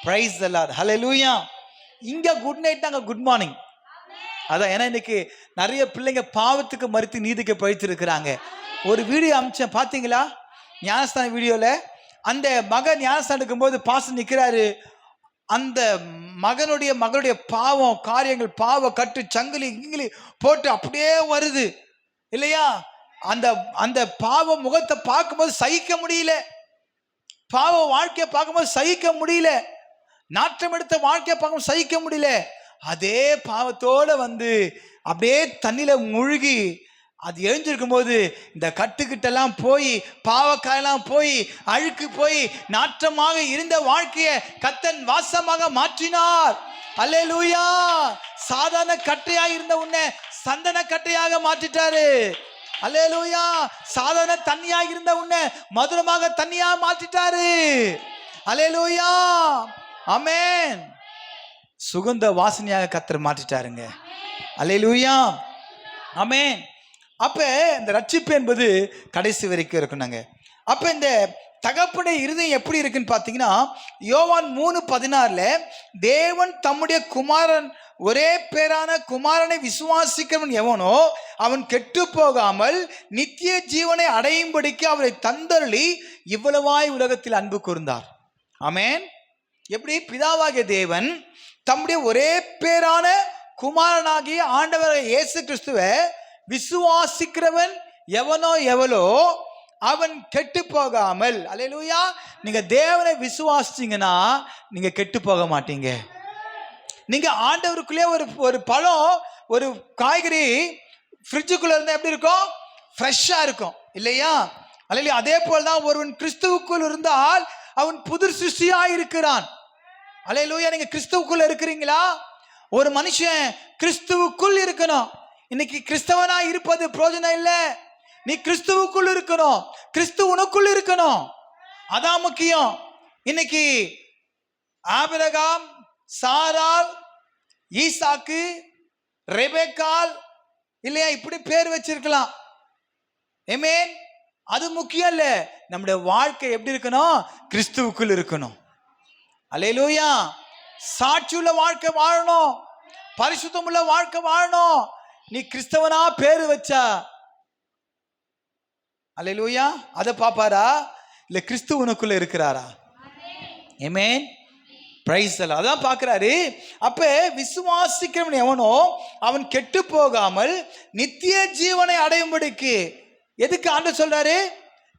Praise the Lord. ஹல்லேலூயா. இங்க குட் நைட், அங்க குட் மார்னிங். அதான். ஏன்னா இன்னைக்கு நிறைய பிள்ளைங்க பாவத்துக்கு மறுத்து நீதிக்கு பழித்திருக்கிறாங்க. ஒரு வீடியோ அமிச்சேன் பார்த்தீங்களா? ஞானஸ்தான வீடியோல அந்த மகன் ஞானஸ்தானம் எடுக்கும்போது பாஸ்டர் நிற்கிறாரு. அந்த மகளுடைய பாவம் காரியங்கள், பாவ கட்டு சங்கிலி இங்கிலி போட்டு அப்படியே வருது இல்லையா? அந்த அந்த பாவ முகத்தை பார்க்கும்போது சகிக்க முடியல, பாவ வாழ்க்கையை பார்க்கும்போது சகிக்க முடியல, நாற்றம் எடுத்த வாழ்க்கையை பார்க்கும்போது சகிக்க முடியல. அதே பாவத்தோட வந்து அப்படியே தண்ணியில முழுகி அது எழுந்திருக்கும் போது இந்த கட்டுக்கிட்டெல்லாம் போய் பாவக்காயெல்லாம் போய் அழுக்கு போய் நாற்றமாக இருந்த வாழ்க்கையை கர்த்தர் வாசமாக மாற்றினார். அல்லேலூயா. சாதாரண கட்டையாக இருந்த உன்னை சந்தன கட்டையாக மாற்றிட்டாரு. அல்லேலூயா. சாதாரண தண்ணியாக இருந்த உன்னை மதுரமாக தண்ணியாக மாற்றிட்டாரு. அல்லேலூயா, ஆமென். சுகந்த வாசனையாக கர்த்தர் மாற்றிட்டாருங்க. அல்லேலூயா, ஆமென். அப்ப இந்த ரட்சிப்பு என்பது கடைசி வரைக்கும் இருக்கணுங்க. அப்ப இந்த தகப்பனுடைய இருதயம் எப்படி இருக்குன்னு பார்த்தீங்கன்னா, யோவான் 3:16 தேவன் தம்முடைய குமாரன் ஒரே பேரான குமாரனை விசுவாசிக்கிறவன் எவனோ அவன் கெட்டு போகாமல் நித்திய ஜீவனை அடையும்படிக்கு அவரை தந்தருளி இவ்வளவாய் உலகத்தில் அன்பு கூர்ந்தார். ஆமென். எப்படி? பிதாவாகிய தேவன் தம்முடைய ஒரே பேரான குமாரனாகிய ஆண்டவர் இயேசு கிறிஸ்துவை விசுவாசிக்கிறவன் எவனோ அவன் கெட்டு போகாமல். அல்லேலூயா. நீங்க தேவனை விசுவாசிச்சீங்கன்னா நீங்க கெட்டு போக மாட்டீங்க. நீங்க ஆண்டவருக்குள்ளே ஒரு பழம், ஒரு காய்கறி ஃப்ரிட்ஜுக்குள்ள இருந்தா எப்படி இருக்கும்? ஃப்ரெஷ்ஷா இருக்கும் இல்லையா? அல்லேலூயா. அதே போல்தான் ஒருவன் கிறிஸ்துவுக்குள் இருந்தால் அவன் புது சிருஷ்டியா இருக்கிறான். அல்லேலூயா. நீங்க கிறிஸ்துவுக்குள்ள இருக்கிறீங்களா? ஒரு மனுஷன் கிறிஸ்துவுக்குள் இருக்கணும். இன்னைக்கு கிறிஸ்தவனா இருப்பது பிரயோஜனம் இல்லை. நீ கிறிஸ்துவுக்குள் இருக்கணும், கிறிஸ்து உனக்குள் இருக்கணும், அதான் முக்கியம். இன்னைக்கு ஆபிரகாம், சாராள், ஈசாக்கு, ரெபெக்காள் இல்லையா, இப்படி பேர் வச்சிருக்கலாம். ஆமென். அது முக்கியம் இல்ல. நம்முடைய வாழ்க்கை எப்படி இருக்கணும்? கிறிஸ்துவுக்குள் இருக்கணும். அல்லேலூயா. சாட்சியுள்ள வாழ்க்கை வாழணும், பரிசுத்தமுள்ள வாழ்க்கை வாழணும். நீ கிறிஸ்தவனா பேரு வச்சா அல்லேலூயா அதை பாப்பாரா? இல்ல கிறிஸ்து உனக்குள்ள இருக்கிறாரா? ஆமென். Praise the Lord. அதான் பார்க்கறாரு. அப்ப விசுவாசிக்கிறவன் எவனோ அவன் கெட்டு போகாமல் நித்திய ஜீவனை அடையும்படிக்கு. எதுக்கு ஆண்டவர் சொல்றாரு?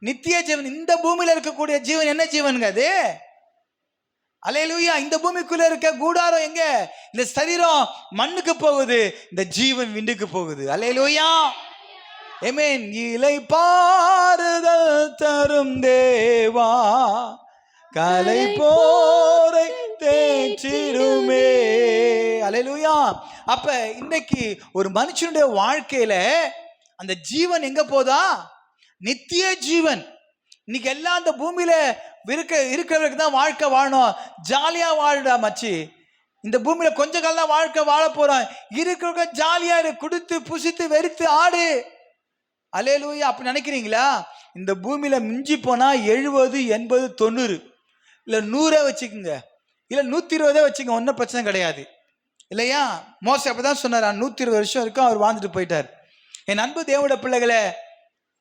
நித்திய ஜீவன். இந்த பூமியில இருக்கக்கூடிய ஜீவன் என்ன ஜீவனுங்க அது? அல்லேலூயா. இந்த பூமிக்குள்ள இருக்க கூடாரம் எங்க? இந்த சரீரம் மண்ணுக்கு போகுது, இந்த ஜீவன் விண்டுக்கு போகுது. அல்லேலூயா. ஆமென். இளைப்பாறுதல் தரும் தேவா, கலை போரை தேற்றிடுமே. அல்லேலூயா. அப்ப இன்னைக்கு ஒரு மனுஷனுடைய வாழ்க்கையில அந்த ஜீவன் எங்க போதா? நித்திய ஜீவன். இன்னைக்கு எல்லாம் அந்த பூமியில இருக்கிறவருக்கு தான் வாழ்க்கை வாழணும். ஜாலியா வாழுடா மச்சி, இந்த பூமியில கொஞ்ச காலம் தான் வாழ்க்கை வாழ போறோம். இருக்கிறவங்க ஜாலியா குடுத்து புசித்து வெறுத்து ஆடு. அல்லேலூயா. அப்படி நினைக்கிறீங்களா? இந்த பூமியில மிஞ்சி போனா 70, 80, 90 இல்ல 100 வச்சுக்கோங்க, இல்ல 120 வச்சுக்கோங்க, ஒன்னும் பிரச்சனை கிடையாது இல்லையா? மோசே அப்பதான் சொன்னார், 120 வருஷம் இருக்கும், அவர் வாழ்ந்துட்டு போயிட்டார். என் அன்பு தேவனுடைய பிள்ளைகளை,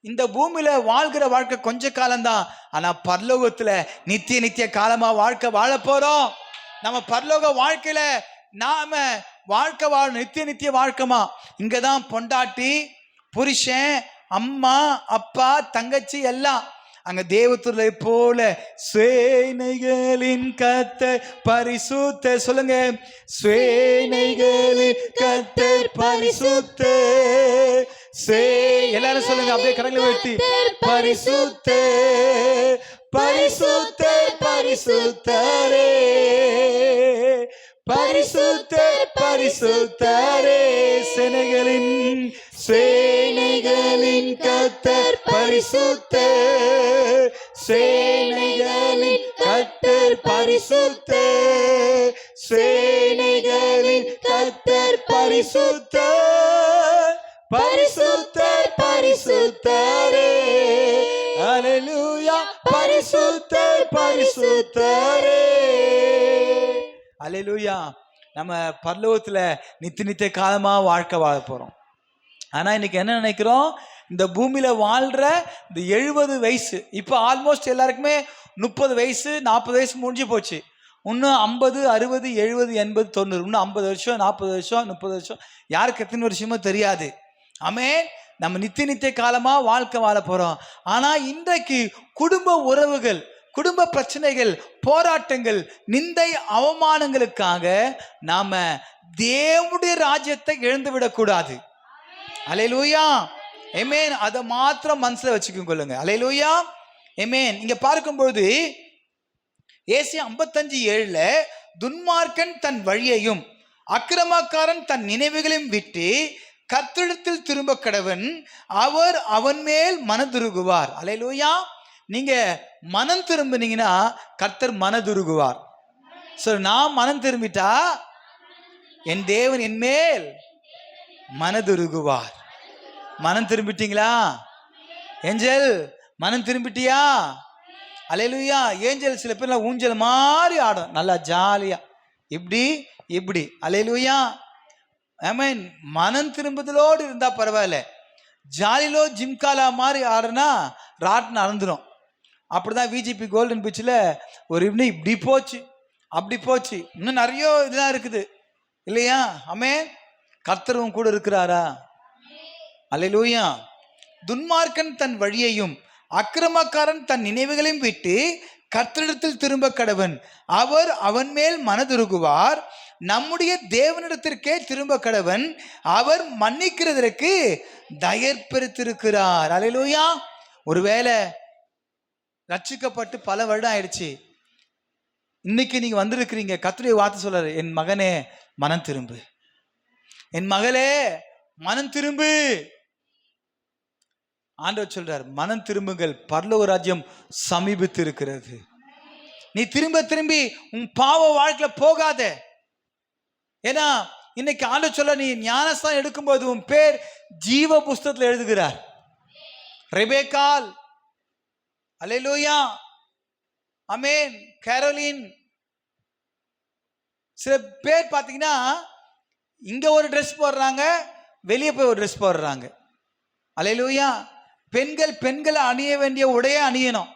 இந்த பூமியில வாழ்கிற வாழ்க்கை கொஞ்ச காலம்தான். ஆனா பரலோகத்துல நித்திய நித்திய காலமா வாழ்க்கை வாழ போறோம். நம்ம பரலோக வாழ்க்கையில நாம வாழ்க்கை வாழணும், நித்திய நித்திய வாழ்க்கைமா. இங்கதான் பொண்டாட்டி, புருஷன், அம்மா, அப்பா, தங்கச்சி எல்லாம். அங்க தேவதூதரை போல சேனைகளின் கர்த்தர் பரிசுத்த. சொல்லுங்க, சேனைகளின் கர்த்தர் பரிசுத்த. எல்லாரும் சொல்லுங்க, அப்படியே கரங்களை உயர்த்தி, பரிசுத்த பரிசுத்த பரிசுத்தரே, பரிசுத்த பரிசுத்தரே. சேனைகளின் கர்த்தர் பரிசுத்த, சேனைகளின் கர்த்தர் பரிசுத்த, சேனைகளின் கர்த்தர் பரிசுத்த, பரிசுத்தர் பரிசுத்தரே. அல்லேலூயா. பரிசுத்தர் பரிசுத்தரே. அல்லேலூயா. நம்ம பரலோகத்துல நித்திய நித்திய காலமா வாழ்க்கை வாழ போறோம். ஆனா இன்னைக்கு என்ன நினைக்கிறோம்? இந்த பூமியில வாழ்ற இந்த 70 வயசு, இப்போ ஆல்மோஸ்ட் எல்லாருக்குமே 30 வயசு 40 வயசு முடிஞ்சு போச்சு. இன்னும் 50, 60, 70, 80, 90, இன்னும் 50 வருஷம், 40 வருஷம், 30 வருஷம், யாருக்கு எத்தனை வருஷமோ தெரியாது. ஆமென். நம்ம நித்திய நித்திய காலமா வாழ்க்கை வாழ போறோம். ஆனா இன்றைக்கு குடும்ப உறவுகள், குடும்ப பிரச்சனைகள், போராட்டங்கள், நிந்தை, அவமானங்களுக்காக நாம தேவனுடைய ராஜ்யத்தை இழந்து விடக்கூடாது. அல்லேலூயா. ஆமென். அதை மாத்திரம் மனசுல வச்சுக்கொள்ளுங்க. அல்லேலூயா. ஆமென். இங்க பார்க்கும்போது ஏசாயா 55:7 துன்மார்க்கன் தன் வழியையும் அக்கிரமக்காரன் தன் நினைவுகளையும் விட்டு கர்த்தரிடத்தில் திரும்ப கடவன், அவர் அவன் மேல் மனதுருகுவார். அல்லேலூயா. நீங்க மனம் திரும்பினீங்கன்னா கர்த்தர் மனதுருகுவார். நான் மனம் திரும்பிட்டா என் தேவன் என் மேல் மனதுருகுவார். மனம் திரும்பிட்டீங்களா? ஏஞ்சல் மனம் திரும்பிட்டியா? அல்லேலூயா. ஏஞ்சல் சில பேர் ஊஞ்சல் மாதிரி ஆடும், நல்லா ஜாலியா இப்படி இப்படி. அல்லேலூயா. ஆமென். மனம் திரும்புதலோடு இருந்தா பரவாயில்ல. ஜாலிலோ ஜிம்காலா மாதிரி ஆடுனா ராட்னு அறந்துடும். அப்படிதான் விஜிபி கோல்டன் பீச்சில் ஒரு ஈவினிங் இப்படி போச்சு, அப்படி போச்சு. இன்னும் நிறைய இதெல்லாம் இருக்குது இல்லையா? ஆமென். கர்த்தரும் கூட இருக்கிறாரா? அல்லேலூயா. துன்மார்க்கன் தன் வழியையும் அக்கிரமக்காரன் தன் நினைவுகளையும் விட்டு கர்த்தரிடத்தில் திரும்ப கடவன், அவர் அவன் மேல் மனதுருகுவார். நம்முடைய தேவனிடத்திற்கே திரும்ப கடவன், அவர் மன்னிக்கிறதற்கு தயர்பெருத்திருக்கிறார். அல்லேலூயா. ஒருவேளை ரட்சிக்கப்பட்டு பல வருடம் ஆயிடுச்சு, இன்னைக்கு நீங்க வந்திருக்கிறீங்க, கர்த்தருடைய வார்த்தை சொல்றாரு, என் மகனே மனம் திரும்பு, என் மகளே மனம் திரும்பு. ஆண்டவர் சொல்றார், மனம் திரும்புங்கள், பரலோக ராஜ்யம் சமீபித்து இருக்கிறது. நீ திரும்ப திரும்பி உன் பாவ வாழ்க்கையில போகாத. ஏன்னா இன்னைக்கு ஆண்டவர் சொல்ல, நீ ஞானஸ்தானம் எடுக்கும்போது உன் பேர் ஜீவ புஸ்தகத்தில் எழுதுகிறார். ரெபேக்கால், அல்லேலூயா, ஆமென், கேரோலின், சில பேர் பார்த்தீங்கன்னா இங்க ஒரு ட்ரெஸ் போடுறாங்க, வெளியே போய் ஒரு ட்ரெஸ் போடுறாங்க. அல்லேலூயா. பெண்கள் பெண்களை அணிய வேண்டிய உடைய அணியணும்,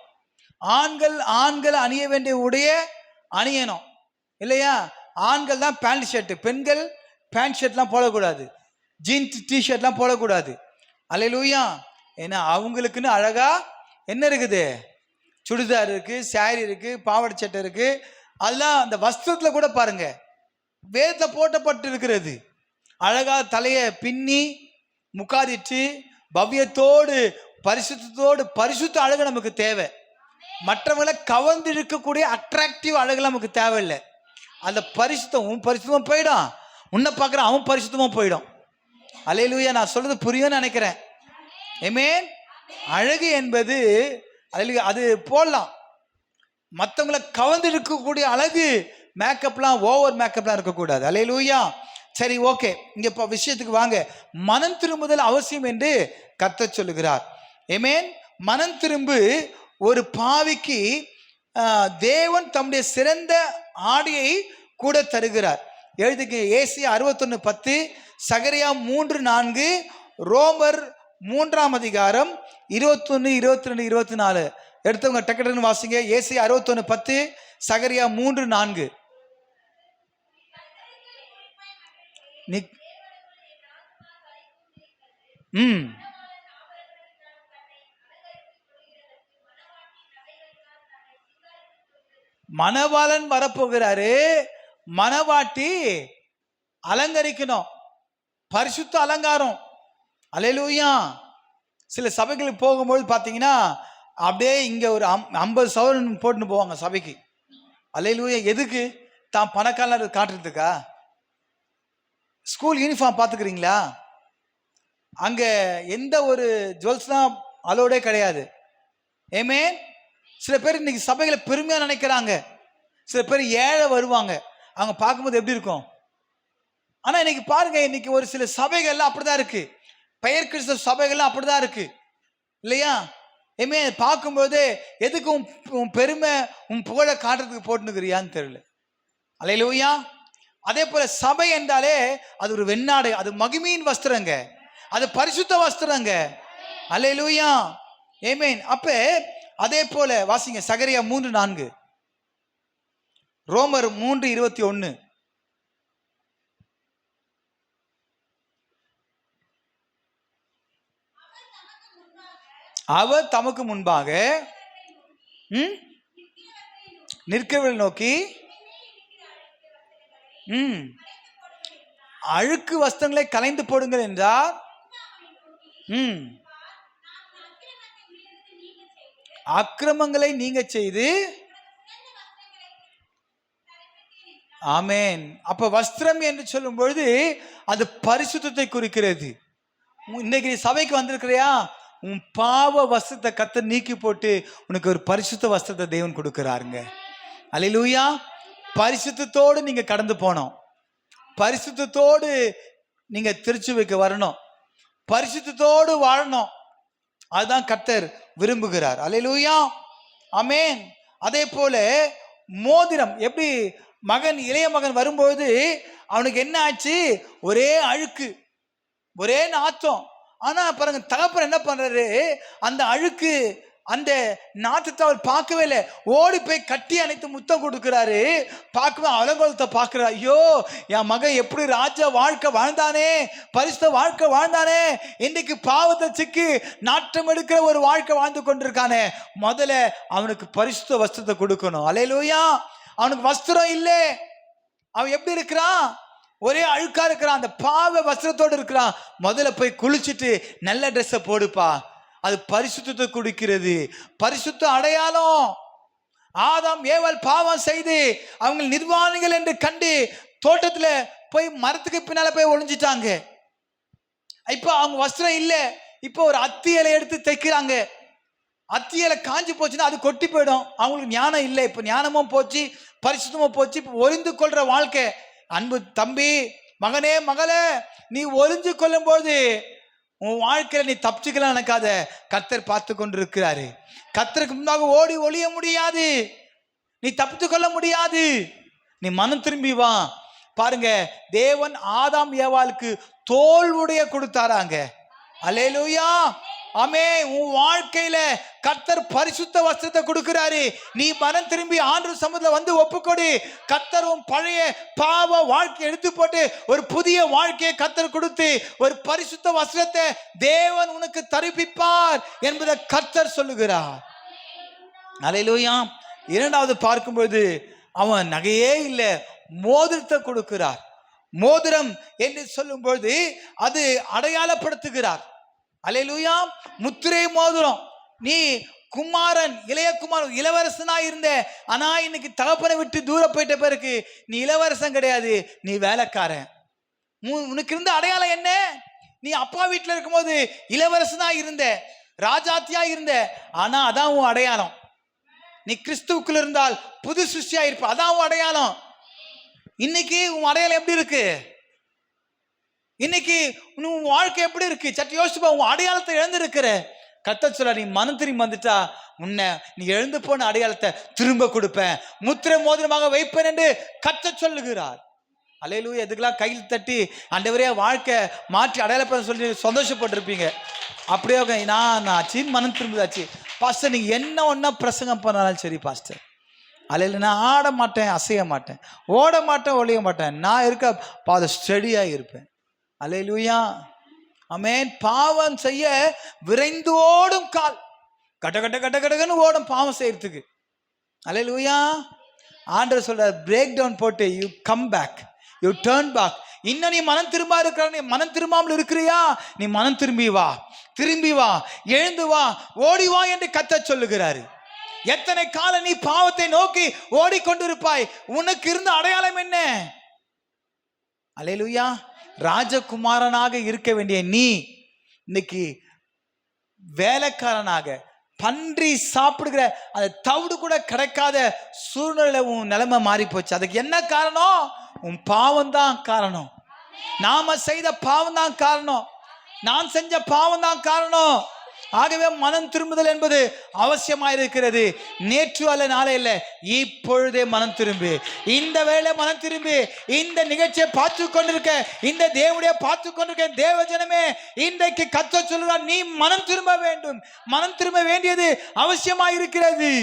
ஆண்கள் அணிய வேண்டிய உடைய அணியணும், இல்லையா? ஆண்கள் தான் பேண்ட் ஷர்ட், பெண்கள் பேண்ட் ஷர்ட்லாம் போடக்கூடாது, ஜீன்ஸ் டிஷர்ட்லாம் போடக்கூடாது. அல்லேலூயா. ஏன்னா அவங்களுக்குன்னு அழகா என்ன இருக்குது, சுடிதார் இருக்கு, சாரி இருக்கு, பாவாடை சட்டை இருக்கு. அதெல்லாம் அந்த வஸ்திரத்துல கூட பாருங்க வேதத்தை போட்டப்பட்டு இருக்கிறது. அழகா தலையை பின்னி முக்காதிட்டு பவ்யத்தோடு பரிசுத்தோடு, பரிசுத்த அழகு நமக்கு தேவை. மற்றவங்களை கவர்ந்து இருக்கக்கூடிய அட்ராக்டிவ் அழகு நமக்கு தேவையில்லை. அந்த பரிசுத்தம், உன் பரிசுத்தமும் போயிடும், உன்னை பார்க்குற அவன் பரிசுத்தமும் போயிடும். அல்லேலூயா. நான் சொல்றது புரியும்னு நினைக்கிறேன். ஆமென். அழகு என்பது அது போடலாம், மற்றவங்களை கவர்ந்து இருக்கக்கூடிய அழகு, மேக்கப்லாம் ஓவர் மேக்கப்லாம் இருக்கக்கூடாது. அல்லேலூயா. சரி, ஓகே, இங்க இப்போ விஷயத்துக்கு வாங்க. மனம் திரும்புதல் அவசியம் என்று கர்த்தர் சொல்லுகிறார். ஆமென். மனம் திரும்பு. ஒரு பாவிக்கு தேவன் தம்முடைய சிறந்த ஆடையை கூட தருகிறார். எழுதுங்க, ஏசாயா 61:10, சகரியா 3:4, ரோமர் 3ஆம் அதிகாரம் 21, 22, 24. எடுத்தவங்க டக்குன்னு வாசிங்க. ஏசாயா 61:10, சகரியா 3:4. மணவாளன் வரப்போகிறாரு, மணவாட்டி அலங்கரிக்கணும், பரிசுத்த அலங்காரம். அல்லேலூயா. சில சபைகளுக்கு போகும்போது பார்த்தீங்கன்னா அப்படியே இங்கே ஒரு 50 சவரன் போட்டுன்னு போவாங்க சபைக்கு. அல்லேலூயா. எதுக்கு? தான் பணக்காரர் காட்டுறதுக்கா? School uniform பார்த்துக்கிறீங்களா? அங்கே எந்த ஒரு ஜுவல்ஸ்லாம் அலோடே கிடையாது. ஆமென். சில பேர் இன்னைக்கு சபைகளை பெருமையாக நினைக்கிறாங்க. சில பேர் ஏழை வருவாங்க, அவங்க பார்க்கும்போது எப்படி இருக்கும்? ஆனால் இன்னைக்கு பாருங்க, இன்னைக்கு ஒரு சில சபைகள்லாம் அப்படிதான் இருக்கு, பெயர் கிறிஸ்தவ சபைகள்லாம் அப்படிதான் இருக்கு, இல்லையா? ஆமென். பார்க்கும்போது எதுக்கு உன் பெருமை, உன் புகழை காட்டுறதுக்கு போட்டுனுக்கிறியான்னு தெரியல. அல்லேலூயா. அதே போல சபை என்றாலே அது ஒரு வெண்ணாடை, அது மகிமையின் வஸ்திரங்க, அது பரிசுத்த வஸ்திரங்க. அல்லேலூயா. ஆமென். அப்ப அதே போல வாசிங்க, சகரியா 3:4, ரோமர் 3:21. அவர் தமக்கு முன்பாக நிற்கவர்கள் நோக்கி அழுக்கு வஸ்திரங்களை கலைந்து போடுங்கள் என்றார். அக்கிரமங்களை நீங்க செய்து. ஆமென். அப்ப வஸ்திரம் என்று சொல்லும் பொழுது அது பரிசுத்தத்தை குறிக்கிறது. இன்னைக்கு சபைக்கு வந்திருக்கிறியா, உன் பாவ வஸ்திரத்தை கர்த்தர் நீக்கி போட்டு உனக்கு ஒரு பரிசுத்த வஸ்திரத்தை தேவன் கொடுக்கிறாருங்க. அல்லேலூயா. பரிசுத்தத்தோடு நீங்க கடந்து போனோம், பரிசுத்தத்தோடு நீங்க திருச்சி வைக்க வரணும், பரிசுத்தத்தோடு வாழணும். அதுதான் கர்த்தர் விரும்புகிறார். அல்லேலூயா. ஆமென். அதே போல மோதிரம், எப்படி மகன், இளைய மகன் வரும்போது அவனுக்கு என்ன ஆச்சு? ஒரே அழுக்கு, ஒரே நாத்தம். ஆனா பாருங்க, தகப்பன் என்ன பண்றாரு, அந்த அழுக்கு, அந்த நாத்தத்தை அவர் பார்க்கவே இல்லை, ஓடி போய் கட்டி அணைத்து முத்தம் கொடுக்கிறாரு. பார்க்கவே அலங்கோலத்தை பார்க்கிறார். ஐயோ, என் மகன் எப்படி ராஜா வாழ்க்கை வாழ்ந்தானே, பரிசுத்த வாழ்க்கை வாழ்ந்தானே, இன்னைக்கு பாவத்தை சிக்கி நாட்டம் எடுக்கிற ஒரு வாழ்க்கை வாழ்ந்து கொண்டிருக்கானே, முதல்ல அவனுக்கு பரிசுத்த வஸ்திரத்தை கொடுக்கணும். அல்லேலூயா. அவனுக்கு வஸ்திரம் இல்லை, அவன் எப்படி இருக்கிறான்? ஒரே அழுக்கா இருக்கிறான், அந்த பாவ வஸ்திரத்தோடு இருக்கிறான். முதல்ல போய் குளிச்சுட்டு நல்ல ட்ரெஸ்ஸை போடுப்பா, அது பரிசுத்தத்தை கொடுக்கிறது. பரிசுத்த அடையாளம். ஆதாம் ஏவாள் பாவம் செய்து அவங்க நிர்வாணிகள் என்று கண்டு தோட்டத்துல போய் மரத்துக்கு பின்னால போய் ஒளிஞ்சிட்டாங்க. இப்ப அவங்க வஸ்திரம் இல்லை. இப்போ ஒரு அத்தி இலை எடுத்து தைக்கிறாங்க. அத்தி இலை காஞ்சி போச்சுன்னா அது கொட்டி போயிடும். அவங்களுக்கு ஞானம் இல்லை. இப்ப ஞானமும் போச்சு, பரிசுத்தமும் போச்சு. இப்போ ஒளிந்து கொள்ற வாழ்க்கை. அன்பு தம்பி, மகனே, மகளே, நீ ஒளிஞ்சு கொள்ளும் போது உன் வாழ்க்கையில நீ தப்பிச்சுக்கலாம் நினைக்காத. கர்த்தர் பார்த்து கொண்டிருக்கிறாரு. கர்த்தருக்கு முன்பாக ஓடி ஒளிய முடியாது. நீ தப்பித்து கொள்ள முடியாது. நீ மனம் திரும்பி வா. பாருங்க, தேவன் ஆதாம் ஏவாளுக்கு தோல் உடைய கொடுத்தாராங்க. அல்லேலூயா, ஆமென். உன் வாழ்க்கையில கர்த்தர் பரிசுத்த வஸ்திரத்தை கொடுக்கிறாரு. நீ மனம் திரும்பி ஆண்டவர் சமூகத்துல வந்து ஒப்புக்கொடு. கர்த்தர் உன் பழைய பாவ வாழ்க்கையை எடுத்து போட்டு ஒரு புதிய வாழ்க்கையை கர்த்தர் கொடுத்து ஒரு பரிசுத்த வஸ்திரத்தை தேவன் உனக்கு தரிப்பிப்பார் என்பதை கர்த்தர் சொல்லுகிறார். அல்லேலூயா. இரண்டாவது பார்க்கும்போது அவன் நகையே இல்லை, மோதிரத்தை கொடுக்கிறார். மோதிரம் என்று சொல்லும்போது அது அடையாளப்படுத்துகிறார். அல்லேலூயா. முத்திரை மோதிரம். நீ குமாரன், இளைய குமாரன், இளவரசனா இருந்த, ஆனா இன்னைக்கு தகப்பனை விட்டு தூர போயிட்ட பிறகு நீ இளவரசன் கிடையாது, நீ வேலைக்காரன். உனக்கு இருந்த அடையாளம் என்ன? நீ அப்பா வீட்டில் இருக்கும்போது இளவரசனா இருந்த, ராஜாத்தியா இருந்த, ஆனா அதான் உன் அடையாளம். நீ கிறிஸ்துவுக்குள்ள இருந்தால் புது சிருஷ்டியா இருப்ப, அதான் உன் அடையாளம். இன்னைக்கு உன் அடையாளம் எப்படி இருக்கு? இன்னைக்கு உன் வாழ்க்கை எப்படி இருக்கு? சற்று யோசிப்பா. உன் அடையாளத்தை இழந்திருக்கிற. கர்த்தர் சொல்ல, நீ மனம் திரும்பி வந்துட்டா உன்னை நீ எழுந்து போன அடையாளத்தை திரும்ப கொடுப்பேன், முத்திரை மோதிரமாக வைப்பேன் என்று கர்த்தர் சொல்லுகிறார். அல்லேலூயா. எதுக்கெல்லாம் கையில் தட்டி ஆண்டவரே வாழ்க்கை மாற்றி அடையாளப்பட சொல்லி சந்தோஷப்பட்டிருப்பீங்க. அப்படியே நான் ஆச்சு, மனம் திரும்புதாச்சு. பாஸ்டர், நீங்க என்ன ஒன்னா பிரசங்கம் பண்ணாலும் சரி பாஸ்டர், அல்ல நான் ஆட மாட்டேன், அசைய மாட்டேன், ஓட மாட்டேன், ஒழிய மாட்டேன், நான் இருக்க பாத ஸ்டெடியாக இருப்பேன். அல்லேலூயா, ஆமென். பாவம் செய்ய விரைந்து ஓடும் கால், கட்ட கட்ட கட்ட கடகன்னு ஓடும் பாவம் செய்யறதுக்கு. அல்லேலூயா. ஆண்டவர் சொல்ற, பிரேக் டவுன் போட்டு you come back, you turn back. இன்னும் நீ மனம் திரும்ப இருக்கிற, நீ மனம் திரும்பாமல் இருக்கிறியா? நீ மனம் திரும்பி வா, திரும்பி வா, எழுந்து வா, ஓடி வா என்று கர்த்தர் சொல்லுகிறாரு. எத்தனை காலம் நீ பாவத்தை நோக்கி ஓடிக்கொண்டிருப்பாய்? உனக்கு இருந்த அடையாளம் என்ன? அல்லேலூயா. ராஜகுமாரனாக இருக்க வேண்டிய நீ இன்னைக்கு வேலைக்காரனாக, பன்றி சாப்பிடுகிற அந்த தவிடு கூட கிடைக்காத சூழ்நிலை உன் நிலைமை மாறி போச்சு. அதுக்கு என்ன காரணம்? உன் பாவம் தான் காரணம். நாம செய்த பாவம் தான் காரணம். நான் செஞ்ச பாவம் தான் காரணம். ஆகவே மனம் திரும்புதல் என்பது அவசியமாயிருக்கிறது. நேற்று அல்ல, நாளை இல்லை, இப்பொழுதே மனம் திரும்பு. இந்த வேளை மனம் திரும்பி இந்த நிகழ்ச்சியை பார்த்து கொண்டிருக்க, இந்த தேவனுடைய பார்த்து கொண்டிருக்க தேவ ஜனமே, இன்றைக்கு கர்த்தர் சொல்கிறார், நீ மனம் திரும்ப வேண்டும். மனம் திரும்ப வேண்டியது அவசியமாயிருக்கிறது.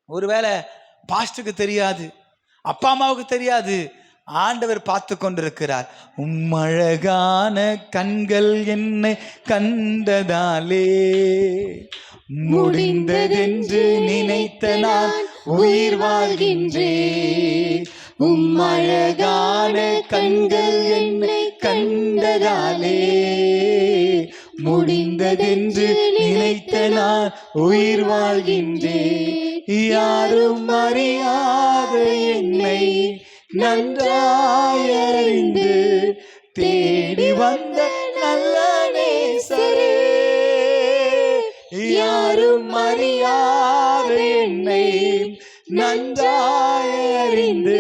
ஒருவேளை பாஸ்டருக்கு தெரியாது, அப்பா அம்மாவுக்கு தெரியாது, ஆண்டவர் பார்த்து கொண்டிருக்கிறார். உம்மழகான கண்கள் என்னை கண்டதாலே முடிந்ததென்று நினைத்த நான் உயிர் வாழ்கின்றேன். உம்மழகான கண்கள் என்னை கண்டதாலே முடிந்ததென்று நினைத்த நான் உயிர் வாழ்கின்றேன். யாரும் அறியாத என்னை நன்றாயறிந்து தேடி வந்த நல்ல நேசரே, யாரும் அறியாத என்னை நன்றாயறிந்து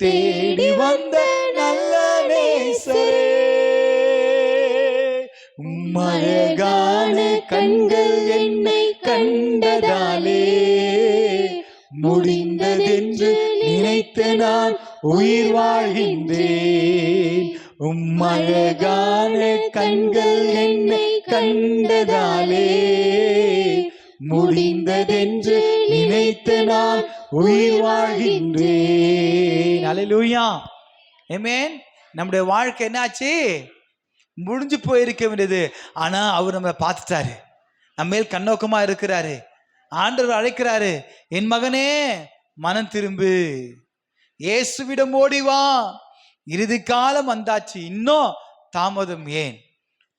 தேடி வந்த நல்ல நேசரே, உம்மழகான கண்கள் என்னை கண்டதாலே முடிந்ததென்று நினைத்து நான் உயிர் வாழ்கின்றேன். உம்மழகான கண்கள் என்னை கண்டதாலே முடிந்ததென்று நினைத்து நான் உயிர் வாழ்கின்றேன். அல்லேலூயா, ஆமென். நம்முடைய வாழ்க்கை என்னாச்சு? முடிஞ்சு போயிருக்க வேண்டியது. ஆனா அவர் நம்மளை பார்த்துட்டாரு, நம்ம மேல் கண்ணோக்கமா இருக்கிறாரு. ஆண்டவர் அழைக்கிறாரு, என் மகனே மனம் திரும்பு, இயேசுவிடம் ஓடிவா, இறுதி காலம் வந்தாச்சு, இன்னும் தாமதம் ஏன்?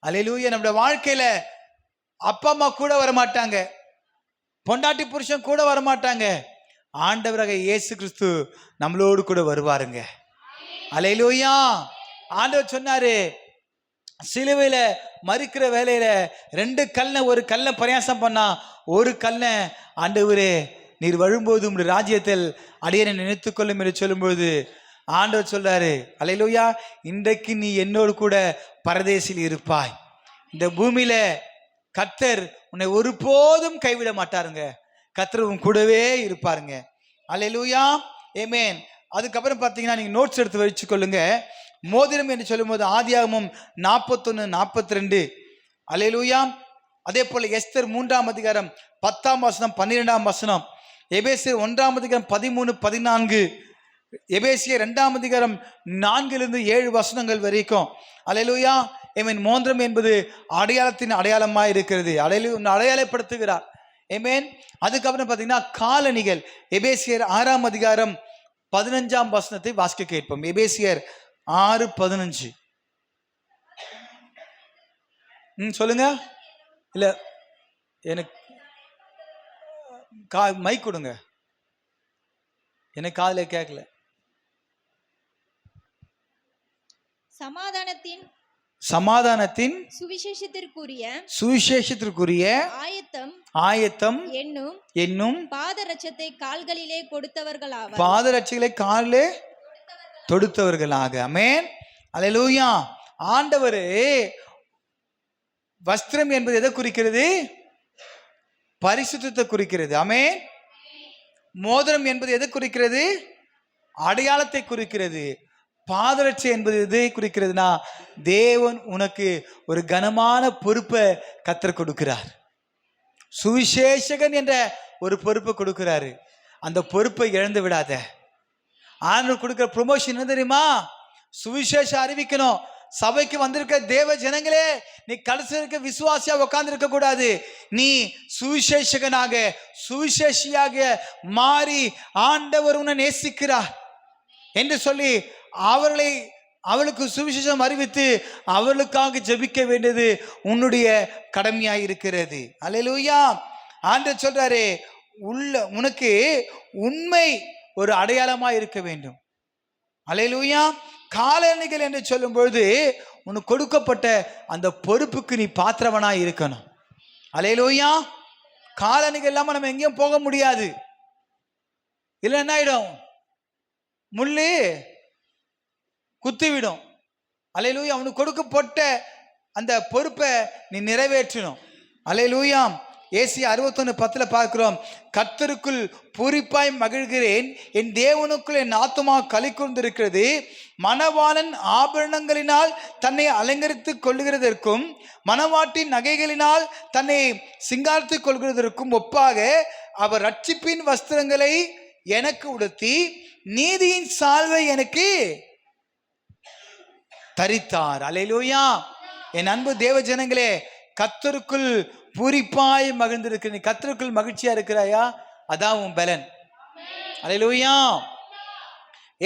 அல்லேலூயா. நம்முடைய வாழ்க்கையில அப்பா அம்மா கூட வர மாட்டாங்க, பொண்டாட்டி புருஷன் கூட வர மாட்டாங்க. ஆண்டவராக இயேசு கிறிஸ்து நம்மளோடு கூட வருவாருங்க. அல்லேலூயா. ஆண்டவர் சொன்னாரு, சிலுவையில மறிக்கிற வேலையில 2 கல்லை ஒரு கல்லை பிரயாசம் பண்ணா, ஒரு கல்லை ஆண்டவரே நீர் வரும்போது உம்முடைய ராஜ்யத்தில் அடியனை நினைத்துக் கொள்ளும் என்று சொல்லும்போது ஆண்டவர் சொல்றாரு, அல்லேலூயா, இன்றைக்கு நீ என்னோடு கூட பரதேசில் இருப்பாய். இந்த பூமியில கர்த்தர் உன்னை ஒருபோதும் கைவிட மாட்டாருங்க. கர்த்தர் உன் கூடவே இருப்பாருங்க. அல்லேலூயா, ஆமென். அதுக்கப்புறம் பார்த்தீங்கன்னா நீங்க நோட்ஸ் எடுத்து வச்சுக்கொள்ளுங்க. மோதிரம் என்று சொல்லும்போது ஆதியாகமம் 41:42. அல்லேலூயா. அதே போல எஸ்தர் 3ஆம் அதிகாரம் 10ஆம் வசனம் 12ஆம் வசனம், எபேசியர் 1ஆம் அதிகாரம் 13-14, எபேசியர் 2ஆம் அதிகாரம் 4-7 வசனங்கள் வரைக்கும். அல்லேலூயா, ஆமென். மோதிரம் என்பது அடையாளத்தின் அடையாளமாக இருக்கிறது. அடையாளப்படுத்துகிறார். ஆமென். அதுக்கப்புறம் பார்த்தீங்கன்னா காலணிகள், எபேசியர் 6ஆம் அதிகாரம் 15ஆம் வசனத்தை வாசிக்க கேட்போம். எபேசியர் 6:15. சொல்லுங்க. இல்ல எனக்கு மைக் கொடுங்க, எனக்கு காதுல கேட்கல. சமாதானத்தின் சுவிசேஷத்திற்குரிய ஆயத்தம் என்னும் பாதரட்சத்தை கால்களிலே கொடுத்தவர்களாக, பாதரட்சைகளை காலிலே தொடுத்தவர்களாக. ஆமென். அல்லேலூயா. ஆண்டவரே, வஸ்திரம் என்பது எதை குறிக்கிறது? பரிசுத்தத்தை குறிக்கிறது. ஆமென். மோதிரம் என்பது எதை குறிக்கிறது? அடையாளத்தை குறிக்கிறது. பாதரட்சை என்பது எதை குறிக்கிறதுனா, தேவன் உனக்கு ஒரு கனமான பொறுப்பை கர்த்தர் கொடுக்கிறார். சுவிசேஷகன் என்ற ஒரு பொறுப்பை கொடுக்கிறாரு. அந்த பொறுப்பை இழந்து விடாத. ஆண்டவர் கொடுக்கிற ப்ரொமோஷன் என்ன தெரியுமா? சுவிசேஷம் அறிவிக்கணும். சபைக்கு வந்திருக்க தேவ ஜனங்களே, நீ கடைசி இருக்க விசுவாசியா உட்கார்ந்து இருக்க கூடாது. நீ சுவிசேஷகனாக சுவிசேஷியாக மாறி ஆண்டவர் உன்னை நேசிக்கிறார் என்று சொல்லி அவளுக்கு சுவிசேஷம் அறிவித்து அவளுக்காக ஜெபிக்க வேண்டியது உன்னுடைய கடமையாய் இருக்கிறது. அல்லேலூயா. ஆண்டவர் சொல்றாரு, உனக்கு உண்மை ஒரு அடையாளமாய் இருக்க வேண்டும். அல்லேலூயா. காலணிகள் என்று சொல்லும் பொழுது உனக்கு கொடுக்கப்பட்ட அந்த பொறுப்புக்கு நீ பாத்திரவனாய் இருக்கணும். அல்லேலூயா. காலணிகள் இல்லாம நம்ம எங்கேயும் போக முடியாது. இல்லை என்ன ஆயிடும்? முள்ளு குத்திவிடும். அல்லேலூயா. அவனுக்கு கொடுக்கப்பட்ட அந்த பொறுப்பை நீ நிறைவேற்றணும். அல்லேலூயா. ஏசியா 61:10 பார்க்கிறோம், கர்த்தருக்குள் பூரிப்பாய் மகிழ்கிறேன், என் தேவனுக்குள் என் ஆத்துமா களி கூர்ந்திருக்கிறது. மணவாளன் ஆபரணங்களினால் தன்னை அலங்கரித்துக் கொள்கிறதற்கும் மணவாட்டின் நகைகளினால் தன்னை சிங்காரித்துக் கொள்கிறதற்கும் ஒப்பாக அவர் ரட்சிப்பின் வஸ்திரங்களை எனக்கு உடுத்தி நீதியின் சால்வை எனக்கு தரித்தார். அல்லேலூயா. என் அன்பு தேவ ஜனங்களே, கர்த்தருக்குள் பூரிப்பாய் மகிழ்ந்திருக்கிற நீ கர்த்தருக்குள் மகிழ்ச்சியா இருக்கிறாயா? அதான் உன் பலன். அல்லேலூயா.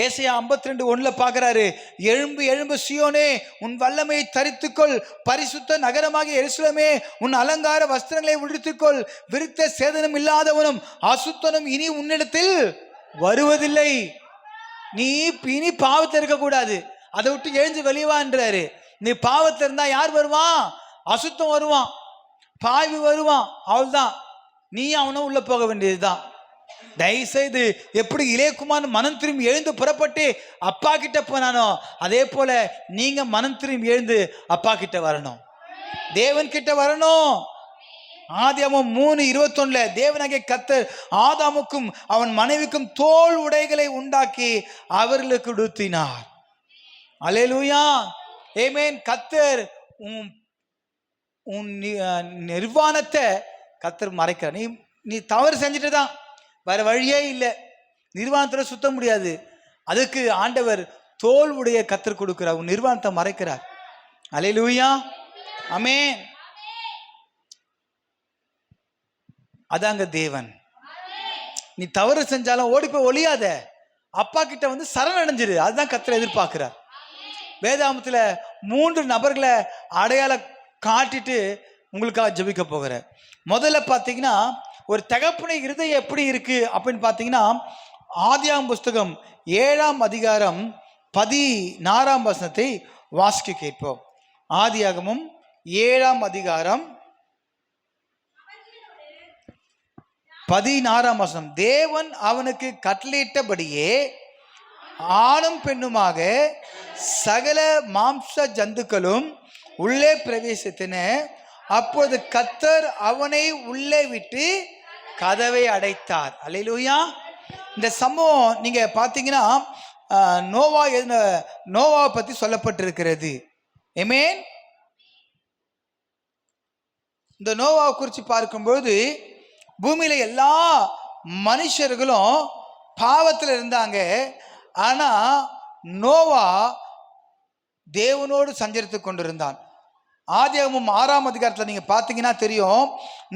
ஏசாயா 52:1 பார்க்கிறாரு, எழும்பு எழும்பு சீயோனே, உன் வல்லமையை தரித்துக்கொள், பரிசுத்த நகரமாகிய எருசலேமே, உன் அலங்கார வஸ்திரங்களை உடுத்திக்கொள், விருத்த சேதனம் இல்லாதவனும் அசுத்தனும் இனி உன்னிடத்தில் வருவதில்லை. நீ இனி பாவத்தில் இருக்கக்கூடாது. அதை விட்டு எழுந்து வெளிவான்றாரு. நீ பாவத்தில் இருந்தா யார் வருவான்? அசுத்தம் வருவான், பாவி வருவான். அவள்தான், நீ அவனும் உள்ள போக வேண்டியதுதான். தயவுசெய்து எப்படி இளையகுமார் மனம் திரும்பி எழுந்து புறப்பட்டு அப்பா கிட்ட போனானோ, அதே போல நீங்க மனம் திரும்பி எழுந்து அப்பா கிட்ட வரணும், தேவன் கிட்ட வரணும். ஆதியாகமம் 3:21 தேவனாகிய கர்த்தர் ஆதாமுக்கும் அவன் மனைவிக்கும் தோல் உடைகளை உண்டாக்கி அவர்களுக்கு உடுத்தினார். அல்லேலூயா. ஆமென். கர்த்தர் உன் நிர்வாணத்தை கர்த்தர் மறைக்கிறார். நீ தவறு செஞ்சுட்டு தான், வேற வழியே இல்லை. நிர்வாணத்தில் சுத்த முடியாது. அதுக்கு ஆண்டவர் தோல் உடைய கர்த்தர் கொடுக்கிறார், உன் நிர்வாணத்தை மறைக்கிறார். அல்லேலூயா. ஆமென். அதாங்க தேவன். நீ தவறு செஞ்சாலும் ஓடி போய் ஒளியாத, அப்பா கிட்ட வந்து சரணடைஞ்சிரு. அதுதான் கர்த்தர் எதிர்பார்க்கிறார். வேதாகமத்துல 3 நபர்களை அடையாளம் காட்டிட்டு உங்களுக்காக ஜெபிக்க போகிறேன். முதல்ல பார்த்தீங்கன்னா ஒரு தகப்பனை இருதயம் எப்படி இருக்கு அப்படின்னு பார்த்தீங்கன்னா, ஆதியாகமம் புஸ்தகம் 7ஆம் அதிகாரம் 16ஆம் வசனத்தை வாசிக்க கேட்போம். ஆதியாகமம் 7ஆம் அதிகாரம் 16ஆம் வசனம். தேவன் அவனுக்கு கட்டளையிட்டபடியே ஆணும் பெண்ணுமாக சகல மாம்ச ஜந்துக்களும் உள்ளே பிரவேசித்தன. அப்போது கர்த்தர் அவனை உள்ளே விட்டு கதவை அடைத்தார். அல்லேலூயா. இந்த சம்பவம் நீங்க பார்த்தீங்கன்னா நோவாவை பத்தி சொல்லப்பட்டிருக்கிறது. ஆமென். இந்த நோவாவை குறித்து பார்க்கும்போது பூமியில எல்லா மனுஷர்களும் பாவத்தில் இருந்தாங்க. ஆனா நோவா தேவனோடு சஞ்சரித்து கொண்டிருந்தான். ஆதியாகமம் 6ஆம் அதிகாரத்தில் நீங்க பார்த்தீங்கன்னா தெரியும்,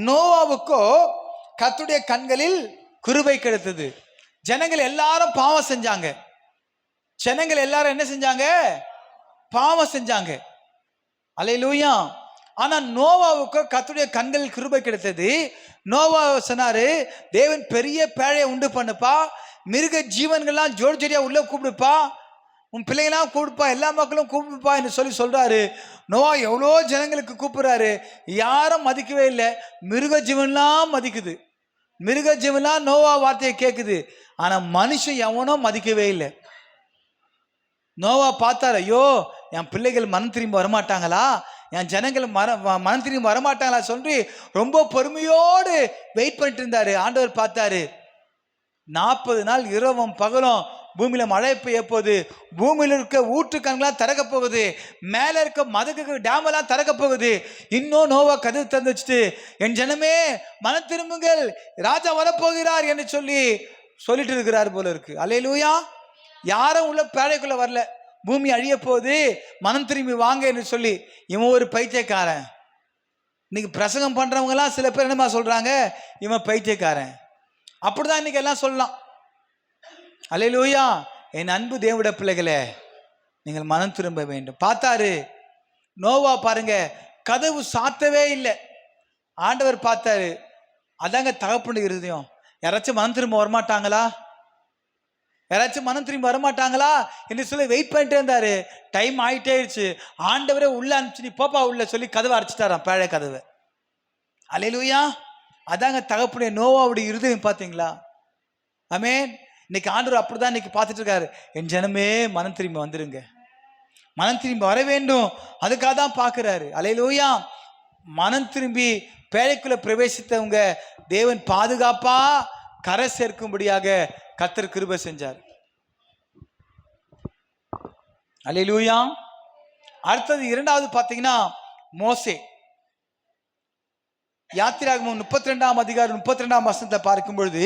நோவாவுக்கோ கர்த்தருடைய கண்களில் கிருபை கிடைத்தது. ஜனங்கள் எல்லாரும் பாவம் செஞ்சாங்க. ஜனங்கள் எல்லாரும் என்ன செஞ்சாங்க? பாவம் செஞ்சாங்க. அல்லேலூயா. ஆனா நோவாவுக்கு கர்த்தருடைய கண்களில் கிருபை கிடைத்தது. நோவா சொன்னாரு, தேவன் பெரிய பேழையை உண்டு பண்ணுப்பா, மிருக ஜீவன்கள்லாம் ஜோடி ஜோடியா உள்ள கூப்பிடுப்பா, உன் பிள்ளைங்களாம் கூப்பிடுப்பா, எல்லா மக்களும் கூப்பிடுப்பா என்று சொல்றாரு. நோவா எவ்வளோ ஜனங்களுக்கு கூப்பிடுறாரு, யாரும் மதிக்கவே இல்லை. மிருக ஜீவன்லாம் மதிக்குது, மிருக ஜீவன்லாம் நோவா வார்த்தையை கேட்குது. ஆனா மனுஷன் எவனோ மதிக்கவே இல்லை. நோவா பார்த்தாரு, ஐயோ என் பிள்ளைகள் மனம் திரும்பி வரமாட்டாங்களா, என் ஜனங்கள் மனம் திரும்பி வரமாட்டாங்களா சொல்லி ரொம்ப பொறுமையோடு வெயிட் பண்ணிட்டு இருந்தாரு. ஆண்டவர் பார்த்தாரு, 40 நாள் இரவும் பகலும் பூமியில மழை பெய்ய போகுது, பூமியில இருக்க ஊற்றுக்கண்களாம் திறக்க போகுது, மேல இருக்க மதகு டேம் எல்லாம் திறக்க போகுது. இன்னும் நோவா கதவு திறந்து வச்சுட்டு, என் ஜனமே மனம் திரும்புங்கள், ராஜா வரப்போகிறார் என்று சொல்லிட்டு இருக்கிறார் போல இருக்கு. அல்லேலூயா. யாரும் உள்ள பேழைக்குள்ள வரல. பூமி அழிய போகுது, மனம் திரும்பி வாங்க என்று சொல்லி. இவன் ஒரு பைத்தியக்காரன். இன்னைக்கு பிரசங்கம் பண்றவங்க எல்லாம் சில பேர் என்னமா சொல்றாங்க, இவன் பைத்தியக்காரன். அப்படிதான் இன்னைக்கு எல்லாம் சொல்லலாம். அல்லேலூயா. என் அன்பு தேவனுடைய பிள்ளைகளே, நீங்கள் மனம் திரும்ப வேண்டும். பார்த்தாரு நோவா, பாருங்க கதவு சாத்தவே இல்லை. ஆண்டவர் பார்த்தாரு, அதாங்க தகப்பனுடைய இருதயம். யாராச்சும் மனம் திரும்ப வரமாட்டாங்களா, யாராச்சும் மனம் திரும்பி வரமாட்டாங்களா என்று சொல்லி வெயிட் பண்ணிட்டே இருந்தாரு. டைம் ஆயிட்டே இருச்சு. ஆண்டவரே உள்ள அனுப்பிச்சு, நீ போப்பா உள்ள சொல்லி கதவை அடைச்சிட்டாராம், பேழை கதவை. அல்லேலூயா. அதாங்க தகப்பனுடைய நோவாவுடைய இருதயம். பார்த்தீங்களா? ஆமென். இன்னைக்கு ஆண்டவர் அப்படிதான் இன்னைக்கு பார்த்துட்டு இருக்காரு. என் ஜனமே மனம் திரும்பி வந்துருங்க, மனம் திரும்பி வர வேண்டும், அதுக்காக தான் பார்க்கிறாரு. அல்லேலூயா. மனம் திரும்பி பேழைக்குள்ள பிரவேசித்தவங்க தேவன் பாதுகாப்பா கரை சேர்க்கும்படியாக கர்த்தர் கிருபை செஞ்சார். அல்லேலூயா. அடுத்தது இரண்டாவது பார்த்தீங்கன்னா மோசே. யாத்திராகமம் 32ஆம் அதிகாரம் 32ஆம் வசனத்தை பார்க்கும் பொழுது,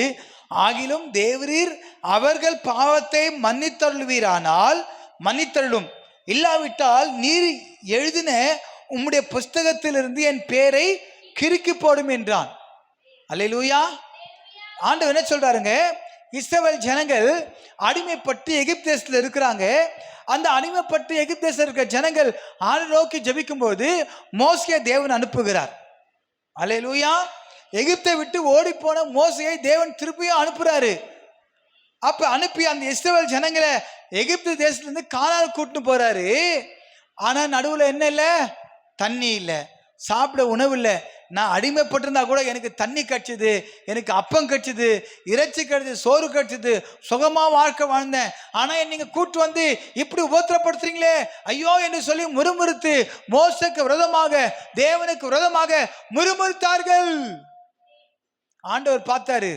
ஆகிலும் தேவரீர் அவர்கள் பாவத்தை மன்னித்தருள்வீரானால் மன்னித்தருளும், இல்லாவிட்டால் நீர் எழுதின உம்முடைய புஸ்தகத்திலிருந்து என் பேரை கிறுக்கி போடும் என்றான். அல்லேலூயா. ஆண்டவர் என்ன சொல்றாருங்க, இஸ்ரவேல் ஜனங்கள் அடிமைப்பட்டு எகிப்து தேசத்தில் இருக்கிறாங்க. அந்த அடிமைப்பட்டு எகிப்து தேசத்தில் இருக்கிற ஜனங்கள் ஆண்டவரை நோக்கி ஜெபிக்கும் போது மோசேயை தேவன் அனுப்புகிறார். அல்லேலூயா. எகிப்தை விட்டு ஓடி போன மோசேயை தேவன் திருப்பியும் அனுப்புறாரு. அப்ப அனுப்பி அந்த இஸ்ரவேல் ஜனங்களை எகிப்து தேசத்திலிருந்து கானான் கூட்டிட்டு போறாரு. ஆனா நடுவுல என்ன இல்லை? தண்ணி இல்லை, சாப்பிட உணவு இல்லை. நான் அடிமைப்பட்டிருந்தா கூட எனக்கு தண்ணி கிடைச்சது, எனக்கு அப்பம் கிடைச்சது, இறைச்சி கிடைச்சது, சோறு கிடைச்சது, சுகமா வாழ்க்கை வாழ்ந்தேன். ஆனா நீங்க கூட்டு வந்து இப்படி உபத்திரப்படுத்துறீங்களே ஐயோ என்று சொல்லி முறுமுறுத்து மோசேக்கு விரோதமாக, தேவனுக்கு விரோதமாக முறுமுறுத்தார்கள். ஆண்டவர் பார்த்தாரு,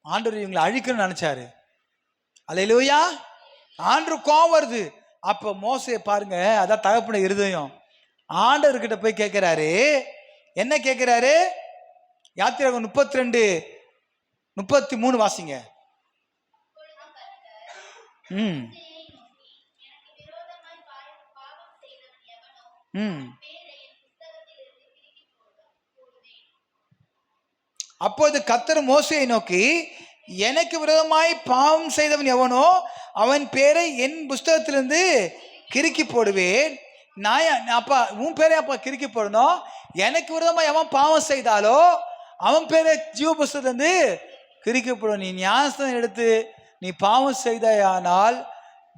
ஆண்டவர் இவங்களை அழிக்கணும்னு நினைச்சாரு. அல்லேலூயா. ஆண்டவர் கோபம் வருது. அப்ப மோசே பாருங்க, அதான் தகப்பனுடைய இருதயம். ஆண்டவர்கிட்ட போய் கேட்கிறாரு. என்ன கேட்கிறாரு? யாத்திராகமம் 32:33 வாசிங்க. அப்போது கர்த்தர் மோசேயை நோக்கி, எனக்கு விரோதமாய் பாவம் செய்தவன் எவனோ அவன் பேரை என் புஸ்தகத்திலிருந்து கிறுக்கி போடுவேன். நான் அப்பா உன் பேரை அப்பா கிறுக்கி போடணும், எனக்கு விரோதமா எவன் பாவம் செய்தாலோ அவன் பேரை ஜீவ புஸ்தகத்திலிருந்து கிரிக்கப்படும். நீ ஞானஸ்தானம் எடுத்து நீ பாவம் செய்தாயானால்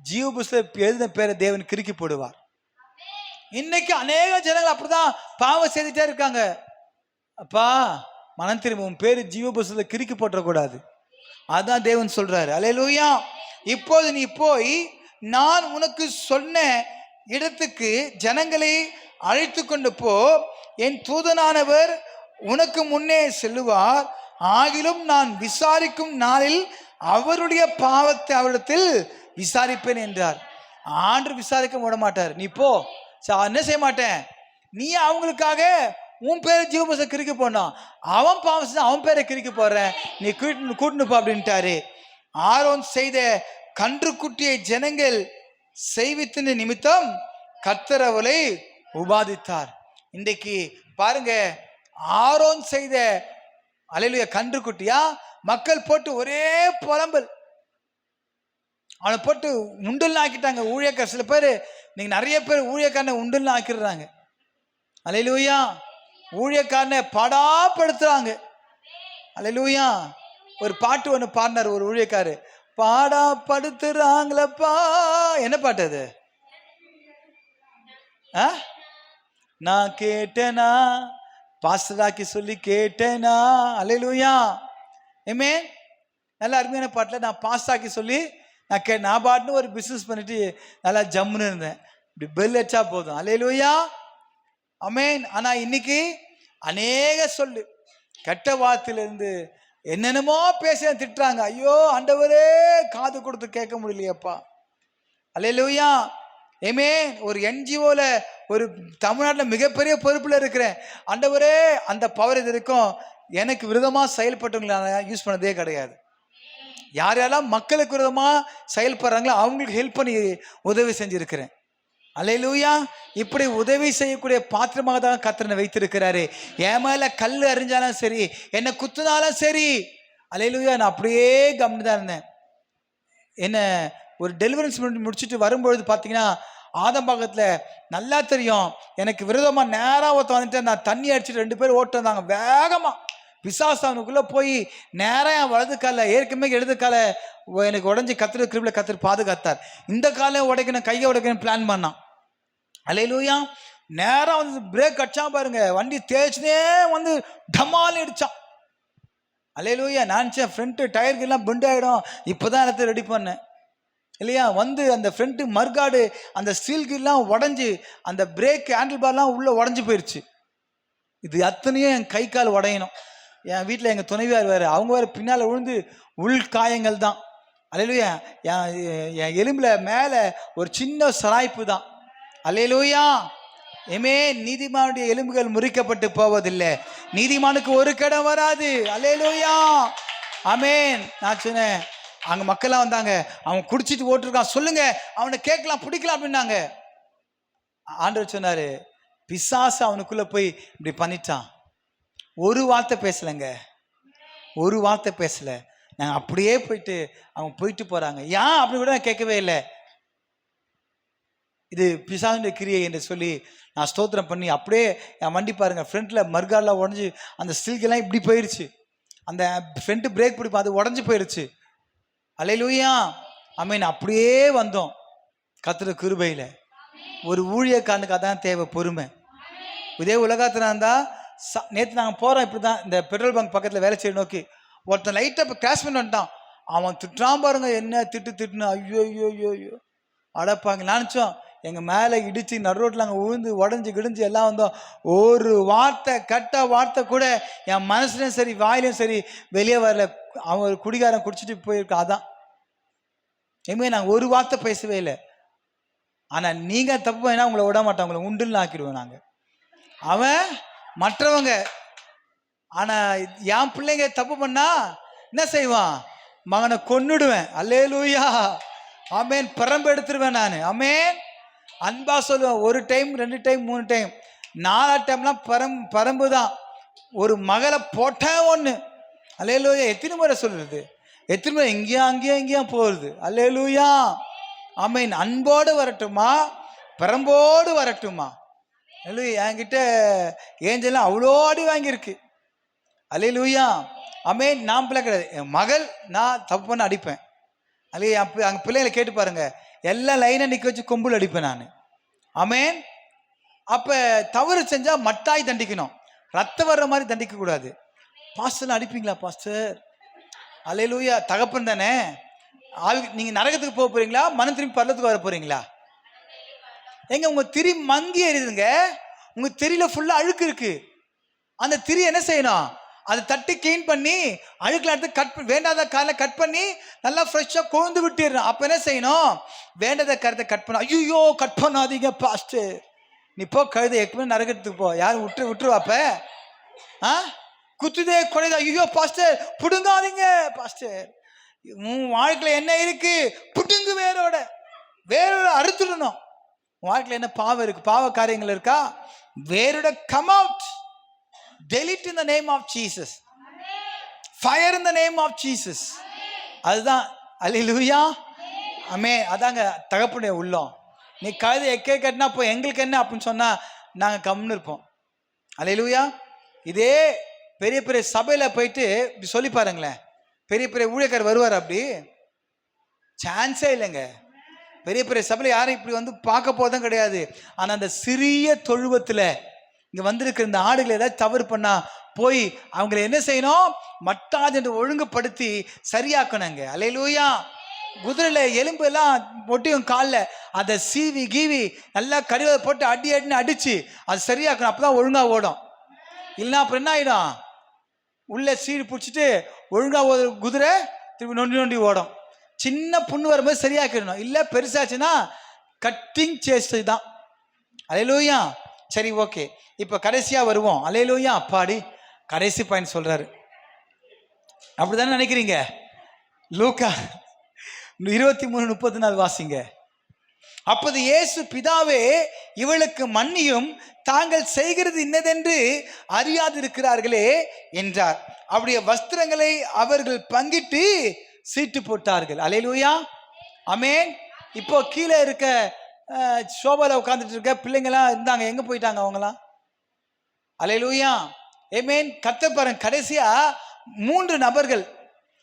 ஜீவ புஸ்தகம் எழுதின பேரை தேவன் கிறுக்கி போடுவார். இன்னைக்கு அநேக ஜனங்கள் அப்படிதான் பாவம் செய்துட்டே இருக்காங்க. அப்பா மனம் திரும்ப, உன் பேரு ஜீவ புஸ்தகத்தை கிறுக்கி போட்டக்கூடாது. அதான் தேவன் சொல்றாரு. அல்லேலூயா. இப்போது நீ போய் நான் உனக்கு சொன்ன இடத்துக்கு ஜனங்களை அழைத்து கொண்டு போ, என் தூதனானவர் உனக்கு முன்னே செல்லுவார், ஆகிலும் நான் விசாரிக்கும் நாளில் அவருடைய பாவத்தை அவரிடத்தில் விசாரிப்பேன் என்றார். ஆண்டு விசாரிக்க விட மாட்டார். நீ போ, என்ன செய்ய மாட்டேன், நீ அவங்களுக்காக உன் பேரை ஜீவபுஸ்தக கிறுக்கி போடணும், அவன் பாவம் செஞ்சு அவன் பேரை கிறுக்கி போடுறேன், நீ கூட்டுனுப்பா அப்படின்ட்டாரு. ஆரோன் செய்த கன்றுக்குட்டியை ஜனங்கள் செய்வித்தின நிமித்தம் கர்த்தர் அவளை உபாதித்தார். இன்றைக்கு பாருங்க, ஆரோன் செய்த அல்லேலூயா கன்றுக்குட்டியா மக்கள் போட்டு ஒரே புலம்பல், அவனை போட்டு உண்டுல்னு ஆக்கிட்டாங்க. ஊழியக்கார சில பேர் நீங்க நிறைய பேர் ஊழியக்காரனை உண்டுல்னு ஆக்கிடுறாங்க. அல்லேலூயா. ஊழியக்காரனை பாடாப்படுத்துறாங்க. அல்லேலூயா. ஒரு பாட்டு ஒன்று பாடினார் ஒரு ஊழியக்காரு, பாடாப்படுத்துறாங்களப்பா. என்ன பாட்டு அது? நான் கேட்டேனா, பாஸ்டராக்கி சொல்லி கேட்டேனா. அல்லேலூயா. ஏமே நல்ல அருமையான பாட்டில் நான் பாஸ்டாக்கி சொல்லி நான் பாட்டுன்னு ஒரு பிஸ்னஸ் பண்ணிட்டு நல்லா ஜம்முன்னு இருந்தேன். இப்படி பெல் அடிச்சா போதும். அல்லேலூயா. ஆமென். ஆனா இன்னைக்கு அநேக சொல்லு கெட்ட வார்த்தையிலிருந்து என்னென்னமோ பேச திட்டுறாங்க. ஐயோ ஆண்டவரே, காது கொடுத்து கேட்க முடியலையப்பா. அல்லேலூயா. ஏமே ஒரு என்ஜிஓல ஒரு தமிழ்நாட்டில் மிகப்பெரிய பொறுப்புல இருக்கிறேன். ஆண்டவரே, அந்த பவர் இது இருக்கும். எனக்கு விரோதமா செயல்பட்டவங்களை யூஸ் பண்ணதே கிடையாது. யார் யாரெல்லாம் மக்களுக்கு விரோதமா செயல்படுறாங்களோ அவங்களுக்கு ஹெல்ப் பண்ணி உதவி செஞ்சிருக்கிறேன். அல்லேலூயா. இப்படி உதவி செய்யக்கூடிய பாத்திரமாக தான் கர்த்தர் வைத்திருக்கிறாரு. என் மேல கல் அறிஞ்சாலும் சரி, என்னை குத்துனாலும் சரி, அல்லேலூயா, நான் அப்படியே கவனித்து தான் இருந்தேன். என்ன ஒரு டெலிவரன்ஸ் முடிச்சுட்டு வரும்பொழுது பார்த்தீங்கன்னா ஆதம்பாக்கத்தில் நல்லா தெரியும், எனக்கு விரோதமாக நேராக ஒருத்த வந்துட்டு நான் தண்ணி அடிச்சுட்டு 2 பேர் ஓட்டு வந்தாங்க வேகமாக. பிசாசானுக்குள்ளே போய் நேராக என் வலது காலில், ஏற்கனவே இடது காலை எனக்கு உடஞ்சி கத்திர கிருபில் கத்திர பாதுகாத்தார். இந்த காலை உடைக்கணும், கையை உடைக்கணும் பிளான் பண்ணான். அல்லேலூயா. நேராக வந்து பிரேக் அடிச்சா பாருங்க, வண்டி தேய்ச்சினே வந்து டமால் அடிச்சான். அல்லேலூயா. நினச்சேன் ஃப்ரண்ட்டு டயருக்கெல்லாம் பெண்ட் ஆகிடும், இப்போ தான் எல்லாத்தையும் ரெடி பண்ணேன் இல்லையா. வந்து அந்த ஃப்ரண்ட்டு மர்காடு அந்த ஸ்டீல்கெல்லாம் உடஞ்சி அந்த பிரேக் ஹேண்டில் பார்லாம் உள்ளே உடஞ்சி போயிடுச்சு. இது அத்தனையும் என் கை கால் உடையணும். என் வீட்டில் எங்கள் துணைவியார் வேறு, அவங்க வேறு பின்னால் விழுந்து உள் காயங்கள் தான். அல்லேலூயா. என் எலும்பில் மேலே ஒரு சின்ன சராய்ப்பு தான். அல்லேலூயா. ஏமே நீதிமானுடைய எலும்புகள் முறிக்கப்பட்டு போவதில்லை, நீதிமானுக்கு ஒரு கடம் வராது. அல்லேலூயா. ஆமென். நான் சொன்னேன், அங்கே மக்கள்லாம் வந்தாங்க, அவன் குடிச்சிட்டு ஓட்டுருக்கான், சொல்லுங்க அவனை கேட்கலாம் பிடிக்கலாம் அப்படின்னாங்க. ஆண்டவர் சொன்னாரு, பிசாசு அவனுக்குள்ள போய் இப்படி பண்ணிட்டான். ஒரு வார்த்தை பேசலைங்க, ஒரு வார்த்தை பேசல. நாங்கள் அப்படியே போயிட்டு அவங்க போயிட்டு போறாங்க. ஏன் அப்படி கூட நான் கேட்கவே இல்லை. இது பிசாசுடைய கிரியை என்று சொல்லி நான் ஸ்தோத்திரம் பண்ணி அப்படியே என் வண்டி பாருங்க, ஃப்ரண்ட்ல மர்காலாம் உடஞ்சி அந்த ஸ்டீல்கெல்லாம் இப்படி போயிடுச்சு. அந்த ஃப்ரண்ட் பிரேக் பிடிப்போம், அது உடஞ்சி போயிடுச்சு. அல்லேலூயா. ஆமென். அப்படியே வந்தோம் கர்த்தர் கிருபையில. ஒரு ஊழியக்காரனுக்கு அதான் தேவை, பொறுமை. இதே உலகத்தில் இருந்தால் நேற்று நாங்கள் போகிறோம் இப்படி தான், இந்த பெட்ரோல் பங்க் பக்கத்தில் வேலை செய்ய நோக்கி ஒருத்தன் லைட்டாக இப்போ கிராஷ் பண்ணி வந்துட்டான். அவன் திட்டான் பாருங்க, என்ன திட்டுன்னு. ஐயோ ஐயோ ஐயோ ஐயோ அடப்பாங்க. நினச்சோம் எங்கள் மேலே இடித்து நடு ரோட்டில் அங்கே உழுந்து உடஞ்சி கிடிஞ்சு எல்லாம் வந்தோம். ஒரு வார்த்தை, கெட்ட வார்த்தை கூட என் மனசுலையும் சரி வாயிலையும் சரி வெளியே வரல. அவன் ஒரு குடிகாரன் குடிச்சிட்டு போயிருக்கான். அதான் எதுவுமே நாங்கள் ஒரு வார்த்தை பேசவே இல்லை. ஆனால் நீங்கள் தப்பு பண்ணா உங்களை விட மாட்டோம், உங்களை உண்டுன்னு ஆக்கிடுவோம் நாங்கள். அவன் மற்றவங்க, ஆனால் என் பிள்ளைங்க தப்பு பண்ணா என்ன செய்வான், மகனை கொன்னுடுவேன். அல்லேலூயா. ஆமென். பரம்பு எடுத்துருவேன் நான். ஆமென். அன்பா சொல்லுவேன். 1 டைம் 2 டைம் 3 டைம் 4 டைம்லாம் பரம்பு தான். ஒரு மகளை போட்டேன் ஒன்று. அல்லேலூயா. எத்தனை முறை சொல்றது, எத்தனை முறை எங்கேயும் போகிறது. அல்லேலூயா. ஆமென். அன்போடு வரட்டுமா, பரம்போடு வரட்டுமா? அல்லேலூயா. என்கிட்ட ஏஞ்சல்லாம் அவ்வளோ அடி வாங்கியிருக்கு. அல்லேலூயா. ஆமென். நான் பிள்ளை கிடையாது, என் மகள் நான் தப்பு பண்ண அடிப்பேன். அல்லே அங்கே பிள்ளைகளை கேட்டு பாருங்க, எல்லாம் லைனை நிற்க வச்சு கொம்புல அடிப்பேன் நான். ஆமென். அப்போ தவறு செஞ்சால் மட்டாய் தண்டிக்கணும், ரத்தம் வர்ற மாதிரி தண்டிக்க கூடாது. பாஸ்டர்லாம் அடிப்பீங்களா பாஸ்டர்? அல்லேலூயா. தகப்பன் தானே. நீங்கள் நரகத்துக்கு போக போறீங்களா, மனம் திரும்பி பரலத்துக்கு வர போறீங்களா? எங்க உங்க திரி மங்கி எரியுதுங்க, உங்க திரியில ஃபுல்லா அழுக்கு இருக்கு. அந்த திரி என்ன செய்யணும்? அதை தட்டி கிளீன் பண்ணி அழுக்குல எடுத்து கட் வேண்டாத காலை கட் பண்ணி நல்லா ஃப்ரெஷ்ஷாக கொழுந்து விட்டுறணும். அப்போ என்ன செய்யணும்? வேண்டாத கருத்தை கட் பண்ண. ஐயோ கட் பண்ணாதீங்க பாஸ்டர், நீ போ கழுத எப்பவுமே நரகத்துக்கு போ. யாரும் விட்டுருவாப்ப? குத்துதே குறையுது, ஐயோ பாஸ்டர் புடுங்காதீங்க பாஸ்டர். உன் வாழ்க்கையில் என்ன இருக்கு? புடுங்கு வேரோட அறுத்துடணும். உன் வாழ்க்கையில் என்ன பாவம் இருக்கு, பாவ காரியங்கள் இருக்கா? வேரோட come out. delete in the name of Jesus. fire in the name of Jesus. அதுதான் அல்லேலூயா. ஆமென். அதாங்க தகப்பனுடைய உள்ளம். நீ கழுதை எக்கே கட்டினா போ, எங்களுக்கு என்ன அப்படின்னு சொன்னா நாங்கள் கம்னு இருப்போம். அல்லேலூயா. இதே பெரிய பெரிய சபையில் போயிட்டு இப்படி சொல்லி பாருங்களேன், பெரிய பெரிய ஊழியக்காரர் வருவார், அப்படி சான்ஸே இல்லைங்க. பெரிய பெரிய சபையில் யாரும் இப்படி வந்து பார்க்க போதும் கிடையாது. ஆனால் அந்த சிறிய தொழுவத்தில் இங்கே வந்திருக்கிற இந்த ஆடுகளை ஏதாவது தவறு பண்ணா போய் அவங்களை என்ன செய்யணும்? மட்டாது என்று ஒழுங்குபடுத்தி சரியாக்கணுங்க. அல்லேலூயா. குதிரையில் எலும்பு எல்லாம் ஒட்டியும் காலில் அதை சீவி கீவி நல்லா கறிவை போட்டு அடின்னு அடித்து அது சரியாக்கணும். அப்போ தான் ஒழுங்காக ஓடும். இல்லைன்னா அப்புறம் என்ன ஆகிடும்? உள்ளே சீடு பிடிச்சிட்டு ஒழுங்காக ஓடுற குதிரை திருப்பி நொண்டி ஓடும். சின்ன புண்ணு வரும்போது சரியாக்கிடணும். இல்லை பெருசாச்சுன்னா கட்டிங் சேஸ்ட் தான். அல்லேலூயா. சரி, ஓகே. இப்போ கடைசியாக வருவோம். அல்லேலூயா. அப்பாடி கடைசி பாயிண்ட் சொல்கிறாரு. அப்படி தானே நினைக்கிறீங்க? லூக்கா 23:34 வாசிங்க. அப்போது இயேசு, பிதாவே இவளுக்கு மன்னியும், தாங்கள் செய்கிறது இன்னதென்று அறியாதிருக்கிறார்களே என்றார். அவருடைய வஸ்திரங்களை அவர்கள் பங்கிட்டு சீட்டு போட்டார்கள். அல்லேலூயா. ஆமென். இப்போ கீழே இருக்க சோபால உட்காந்துட்டு இருக்க பிள்ளைங்களாம் இருந்தாங்க, எங்க போயிட்டாங்க அவங்களாம்? அல்லேலூயா. ஆமென். கர்த்தர் பாருங்க, கடைசியா 3 நபர்கள்.